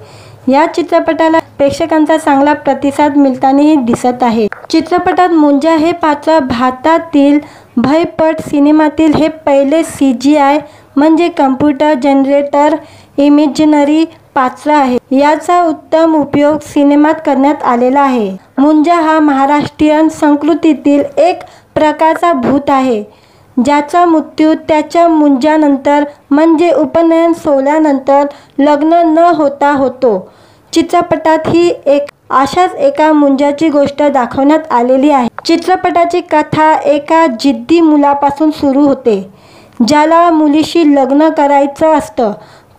या चित्रपटाला प्रेक्षकांचा चांगला प्रतिसाद मिळतानाही दिसत आहे। चित्रपटात मुंजा हे पात्र भारतातील भयपट सिनेमातील हे पहिले CGI म्हणजे कम्प्युटर जनरेटर इमेजिनरी पात्र आहे। याचा उत्तम उपयोग सिनेमात करण्यात आलेला आहे। मुंजा हा महाराष्ट्रीयन संस्कृतीतील एक प्रकारचा भूत आहे, ज्याचा मृत्यू त्याच्या मुंजानंतर म्हणजे उपनयन सोहळ्यानंतर लग्न न होता होतो। चित्रपटात ही अशाच एका मुंजाची गोष्ट दाखवण्यात आलेली आहे। चित्रपटाची कथा एका जिद्दी मुलापासून सुरू होते, ज्याला मुलीशी लग्न करायचं असतं,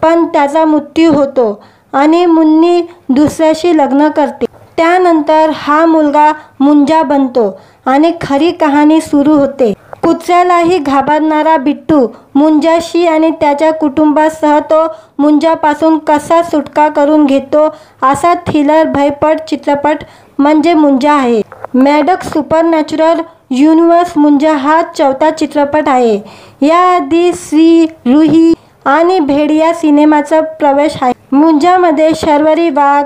पण त्याचा मृत्यू होतो आणि मुन्नी दुसऱ्याशी लग्न करते। त्यानंतर हा मुलगा मुंजा बनतो आणि खरी कहाणी सुरू होते। कुत्र्यालाही घाबरणारा बिट्टू मुंजाशी आणि त्याच्या कुटुंबासह तो मुंजापासून कसा सुटका करून घेतो असा थ्रिलर भयपट चित्रपट म्हणजे मुंजा आहे। मॅडक्स सुपरनॅचरल युनिवर्स मुंजा हा 4था चित्रपट आहे। याआधी श्री, रूही आणि भेड़िया सिनेमाचा प्रवेश आहे। मुंजामध्ये शर्वरी वाघ,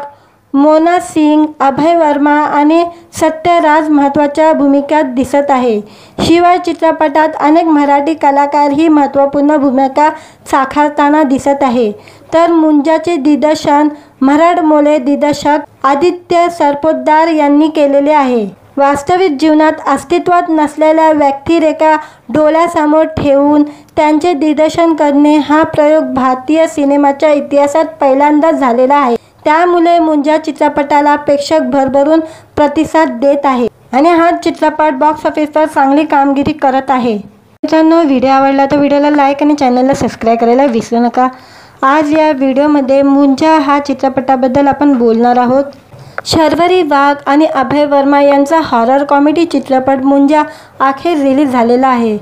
मोना सिंग, अभय वर्मा आणि सत्यराज महत्त्वाच्या भूमिकात दिसत आहे। शिवाय चित्रपटात अनेक मराठी कलाकारही महत्त्वपूर्ण भूमिका साकारताना दिसत आहे। तर मुंजाचे दिग्दर्शन मराठमोळे दिग्दर्शक आदित्य सरपोतदार यांनी केलेले आहे। वास्तविक जीवनात अस्तित्वात नसलेल्या व्यक्तिरेखा डोळ्यासमोर ठेवून त्यांचे दिग्दर्शन करणे हा प्रयोग भारतीय सिनेमाच्या इतिहासात पहिल्यांदाच झालेला आहे। त्यामुळे मुंजा चित्रपटाला प्रेक्षक भरभरून प्रतिसाद देत आहे आणि हा चित्रपट बॉक्स ऑफिसवर चांगली कामगिरी करत आहे। मित्रांनो, व्हिडिओ आवडला तर व्हिडिओला लाईक आणि चॅनलला सबस्क्राईब करायला विसरू नका। आज या व्हिडिओमध्ये मुंजा हा चित्रपटाबद्दल आपण बोलणार आहोत। शर्वरी वाघ आणि अभय वर्मा यांचा हॉरर कॉमेडी चित्रपट मुंजा अखेर रिलीज झालेला आहे।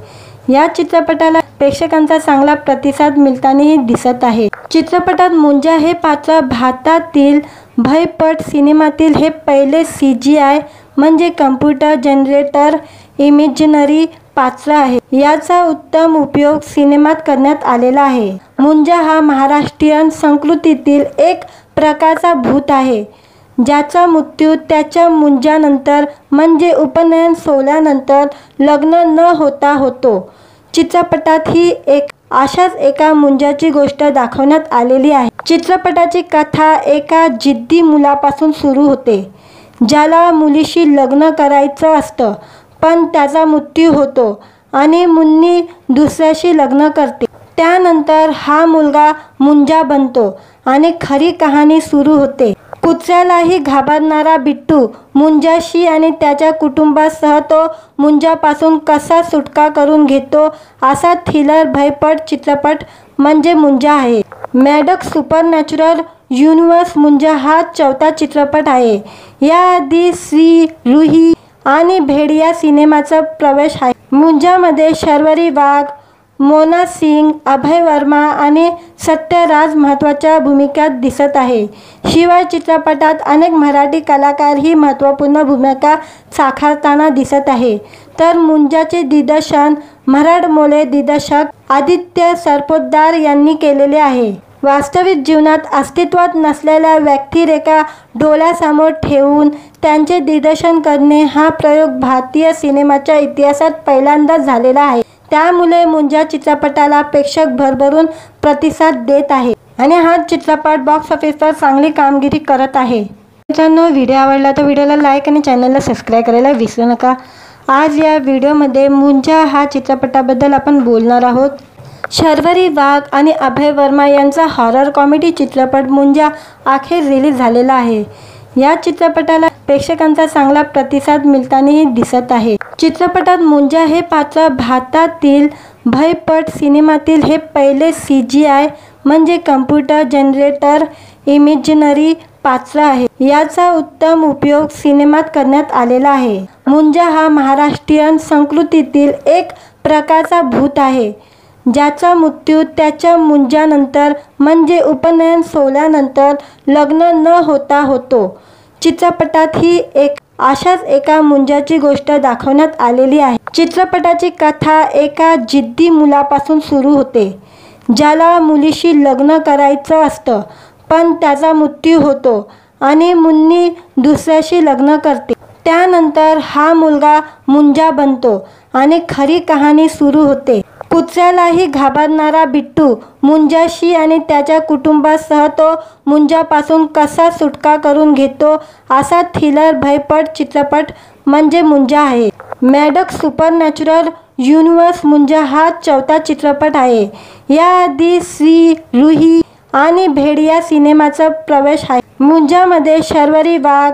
या चित्रपटाला प्रेक्षकांचा चांगला प्रतिसाद मिळतानाही दिसत आहे। चित्रपटात मुंजा हे पात्र भारतातील भयपट सिनेमातील हे पहिले CGI म्हणजे कम्प्युटर जनरेटर इमेजिनरी पात्र आहे। याचा उत्तम उपयोग सिनेमात करण्यात आलेला आहे। मुंजा हा महाराष्ट्रीयन संस्कृतीतील एक प्रकारचा भूत आहे, ज्याचा मृत्यू त्याच्या मुंजानंतर म्हणजे उपनयन सोहळ्यानंतर लग्न न होता होतो। चित्रपटात ही अशाच एका मुंजाची गोष्ट दाखवण्यात आलेली आहे। चित्रपटाची कथा एका जिद्दी मुलापासून सुरू होते, ज्याला मुलीशी लग्न करायचं असतं, पण त्याचा मृत्यू होतो आणि मुन्नी दुसऱ्याशी लग्न करते। त्यानंतर हा मुलगा मुंजा बनतो आणि खरी कहाणी सुरू होते। कुत्र्यालाही घाबरणारा बिट्टू मुंजाशी आणि त्याच्या कुटुंबासह तो मुंजापासून कसा सुटका करून घेतो, असा थ्रिलर भयपट चित्रपट म्हणजे मुंजा आहे। मॅडक्स सुपरनॅचरल युनिव्हर्स मुंजा हा 4था चित्रपट आहे। याआधी श्री रुही आणि भेड़िया सिनेमाचा प्रवेश आहे। मुंजामध्ये शर्वरी वाघ, मोना सिंग, अभय वर्मा आणि सत्यराज महत्त्वाच्या भूमिकात दिसत आहे। शिवाय चित्रपटात अनेक मराठी कलाकारही महत्त्वपूर्ण भूमिका साकारताना दिसत आहे। तर मुंजाचे दिग्दर्शन मराठमोळे दिग्दर्शक आदित्य सरपोतदार यांनी केलेले आहे। वास्तविक जीवनात अस्तित्वात नसलेल्या व्यक्तिरेखा डोळ्यासमोर ठेवून त्यांचे दिग्दर्शन करणे हा प्रयोग भारतीय सिनेमाच्या इतिहासात पहिल्यांदाच झालेला आहे। त्यामुळे मुंजा चित्रपटाला प्रेक्षक भरभरून प्रतिसाद देत आहे आणि हा चित्रपट बॉक्स ऑफिसवर चांगली कामगिरी करत आहे। मित्रांनो, व्हिडिओ आवडला तर व्हिडिओला लाईक आणि चॅनलला सबस्क्राईब करायला विसरू नका। आज या व्हिडिओमध्ये मुंजा हा चित्रपटाबद्दल आपण बोलणार आहोत। शर्वरी वाघ आणि अभय वर्मा यांचा हॉरर कॉमेडी चित्रपट मुंजा अखेर रिलीज झालेला आहे। या चित्रपटाला प्रेक्षकांचा चांगला प्रतिसाद मिळतानाही दिसत आहे। चित्रपटात मुंजा हे पात्र भारतातील भयपट सिनेमातील हे पहिले CGI म्हणजे कम्प्युटर जनरेटर इमेजिनरी पात्र आहे। याचा उत्तम उपयोग सिनेमात करण्यात आलेला आहे। मुंजा हा महाराष्ट्रीयन संस्कृतीतील एक प्रकारचा भूत आहे, ज्याचा मृत्यू त्याच्या मुंजानंतर म्हणजे उपनयन सोहळ्यानंतर लग्न न होता होतो। चित्रपटात ही अशाच एका मुंजाची गोष्ट दाखवण्यात आलेली आहे। चित्रपटाची कथा एका जिद्दी मुलापासून सुरू होते, ज्याला मुलीशी लग्न करायचं असतं, पण त्याचा मृत्यू होतो आणि मुन्नी दुसऱ्याशी लग्न करते। त्यानंतर हा मुलगा मुंजा बनतो आणि खरी कहाणी सुरू होते। कुत्र्यालाही घाबरणारा बिट्टू मुंजाशी आणि त्याच्या कुटुंबासह तो मुंजापासून कसा सुटका करून घेतो, असा थ्रिलर भयपट चित्रपट म्हणजे मुंजा आहे। मॅडक्स सुपरनॅचरल युनिव्हर्स मुंजा हा 4था चित्रपट आहे। याआधी श्री रुही आणि भेड़िया सिनेमाचा प्रवेश आहे। मुंजामध्ये शर्वरी वाघ,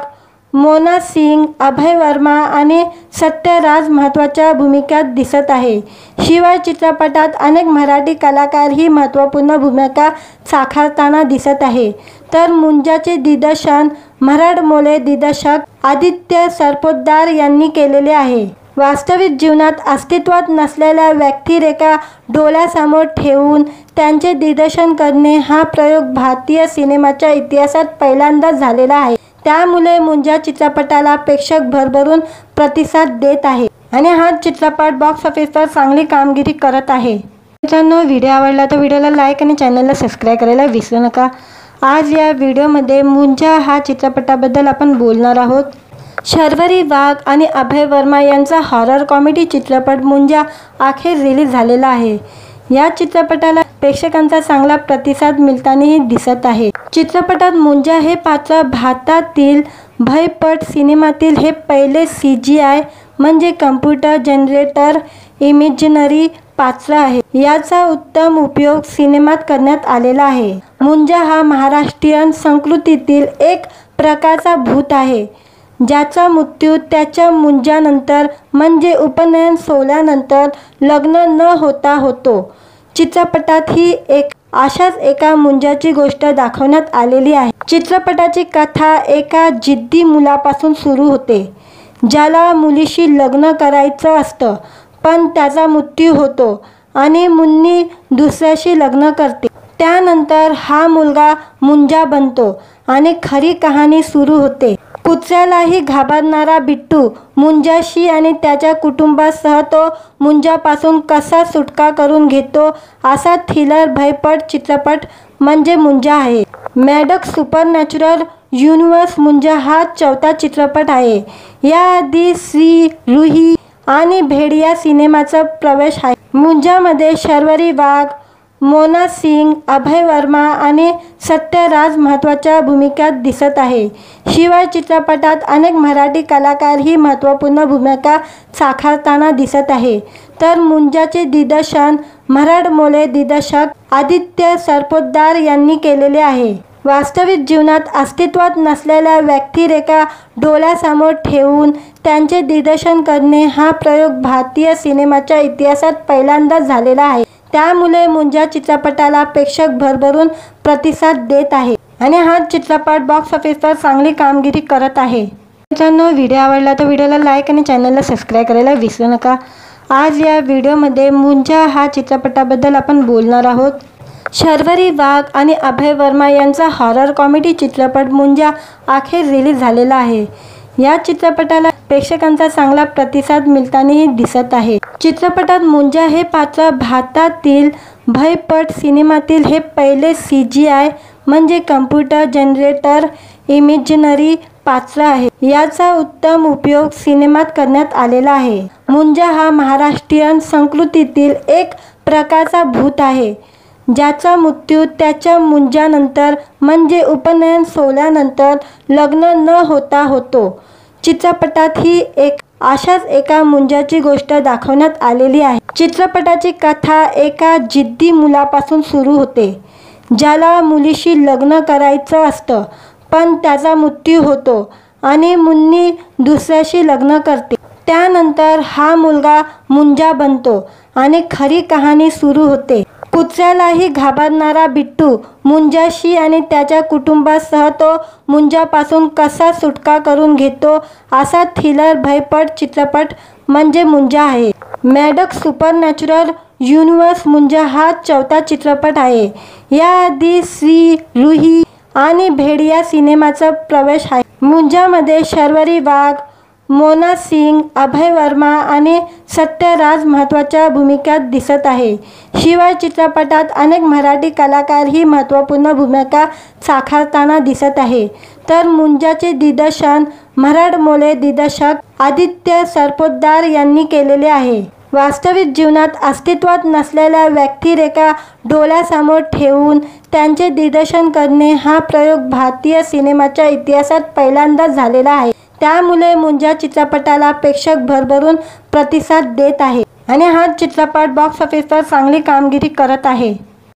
मोना सिंग, अभय वर्मा आणि सत्यराज महत्त्वाच्या भूमिकात दिसत आहे। शिवाय चित्रपटात अनेक मराठी कलाकारही महत्त्वपूर्ण भूमिका साकारताना दिसत आहे। तर मुंजाचे दिग्दर्शन मराठमोळे दिग्दर्शक आदित्य सरपोतदार यांनी केलेले आहे। वास्तविक जीवनात अस्तित्वात नसलेल्या व्यक्तिरेखा डोळ्यासमोर ठेवून त्यांचे दिग्दर्शन करणे हा प्रयोग भारतीय सिनेमाच्या इतिहासात पहिल्यांदाच झालेला आहे। त्यामुळे मुंजा चित्रपटाला प्रेक्षक भरभरून प्रतिसाद देत आहे आणि हा चित्रपट बॉक्स ऑफिसवर चांगली कामगिरी करत आहे। मित्रांनो, व्हिडिओ आवडला तर व्हिडिओला लाईक आणि चॅनलला सबस्क्राईब करायला विसरू नका। आज या व्हिडिओमध्ये मुंजा हा चित्रपटाबद्दल आपण बोलणार आहोत। शर्वरी वाघ आणि अभय वर्मा यांचा हॉरर कॉमेडी चित्रपट मुंजा अखेर रिलीज झालेला आहे। या चित्रपटाला प्रेक्षकांचा चांगला प्रतिसाद मिळतानाही दिसत आहे। चित्रपटात मुंजा हे पात्र भारतातील भयपट सिनेमातील हे पहिले CGI म्हणजे कम्प्युटर जनरेटर इमेजिनरी पात्र आहे। याचा उत्तम उपयोग सिनेमात करण्यात आलेला आहे। मुंजा हा महाराष्ट्रीयन संस्कृतीतील एक प्रकारचा भूत आहे, ज्याचा मृत्यू त्याच्या मुंजानंतर म्हणजे उपनयन सोहळ्यानंतर लग्न न होता होतो। चित्रपटात ही अशाच एका मुंजाची गोष्ट दाखवण्यात आलेली आहे। चित्रपटाची कथा एका जिद्दी मुलापासून सुरू होते, ज्याला मुलीशी लग्न करायचं असतं, पण त्याचा मृत्यू होतो आणि मुन्नी दुसऱ्याशी लग्न करते। त्यानंतर हा मुलगा मुंजा बनतो आणि खरी कहाणी सुरू होते। कुत्र्यालाही घाबरणारा बिट्टू मुंजाशी आणि त्याच्या कुटुंबासह तो मुंजापासून कसा सुटका करून घेतो असा थ्रिलर भयपट चित्रपट म्हणजे मुंजा आहे। मॅडक्स सुपरनॅचरल युनिव्हर्स मुंजा हा 4था चित्रपट आहे। याआधी श्री, रूही आणि भेड़िया सिनेमाचा प्रवेश आहे। मुंजामध्ये शर्वरी वाघ, मोना सिंग, अभय वर्मा आणि सत्यराज महत्त्वाच्या भूमिकात दिसत आहे। शिवाय चित्रपटात अनेक मराठी कलाकारही महत्त्वपूर्ण भूमिका साकारताना दिसत आहे। तर मुंजाचे दिग्दर्शन मराठमोळे दिग्दर्शक आदित्य सरपोतदार यांनी केलेले आहे। वास्तविक जीवनात अस्तित्वात नसलेल्या व्यक्तिरेखा डोळ्यासमोर ठेवून त्यांचे दिग्दर्शन करणे हा प्रयोग भारतीय सिनेमाच्या इतिहासात पहिल्यांदाच झालेला आहे। त्यामुळे मुंजा चित्रपटाला प्रेक्षक भरभरून प्रतिसाद देत आहे आणि हा चित्रपट बॉक्स ऑफिसवर चांगली कामगिरी करत आहे। मित्रांनो, व्हिडिओ आवडला तर व्हिडिओला लाईक आणि चॅनलला सबस्क्राईब करायला विसरू नका। आज या व्हिडिओमध्ये मुंजा हा चित्रपटाबद्दल आपण बोलणार आहोत। शर्वरी वाघ आणि अभय वर्मा यांचा हॉरर कॉमेडी चित्रपट मुंजा अखेर रिलीज झालेला आहे। या चित्रपटाला प्रेक्षकांचा चांगला प्रतिसाद मिळतानाही दिसत आहे। चित्रपटात मुंजा हे पात्र भारतातील भयपट सिनेमातील हे पहिले CGI म्हणजे कम्प्युटर जनरेटर इमेजिनरी पात्र आहे। याचा उत्तम उपयोग सिनेमात करण्यात आलेला आहे। मुंजा हा महाराष्ट्रीयन संस्कृतीतील एक प्रकारचा भूत आहे, ज्याचा मृत्यू त्याच्या मुंजानंतर म्हणजे उपनयन सोहळ्यानंतर लग्न न होता होतो। चित्रपटात ही अशाच एका मुंजाची गोष्ट दाखवण्यात आलेली आहे। चित्रपटाची कथा एका जिद्दी मुलापासून सुरू होते, ज्याला मुलीशी लग्न करायचं असतं, पण त्याचा मृत्यू होतो आणि मुन्नी दुसऱ्याशी लग्न करते। त्यानंतर हा मुलगा मुंजा बनतो आणि खरी कहाणी सुरू होते। कुत्र्यालाही घाबरणारा बिट्टू मुंजाशी आणि त्याच्या कुटुंबासह तो मुंजापासून कसा सुटका करून घेतो असा थ्रिलर भयपट चित्रपट म्हणजे मुंजा आहे। मॅडक्स सुपरनॅचरल युनिव्हर्स मुंजा हा 4था चित्रपट आहे। याआधी श्री, रूही आणि भेड़िया सिनेमाचा प्रवेश आहे। मुंजामध्ये शर्वरी वाघ, मोना सिंग, अभय वर्मा आणि सत्यराज महत्त्वाच्या भूमिकात दिसत आहे। शिवाय चित्रपटात अनेक मराठी कलाकारही महत्त्वपूर्ण भूमिका साकारताना दिसत आहे। तर मुंजाचे दिग्दर्शन मराठमोळे दिग्दर्शक आदित्य सरपोतदार यांनी केलेले आहे। वास्तविक जीवनात अस्तित्वात नसलेल्या व्यक्तिरेखा डोळ्यासमोर ठेवून त्यांचे दिग्दर्शन करणे हा प्रयोग भारतीय सिनेमाच्या इतिहासात पहिल्यांदाच झालेला आहे। त्यामुळे मुंजा चित्रपटाला प्रेक्षक भरभरून प्रतिसाद देत आहे आणि हा चित्रपट बॉक्स ऑफिसवर चांगली कामगिरी करत आहे।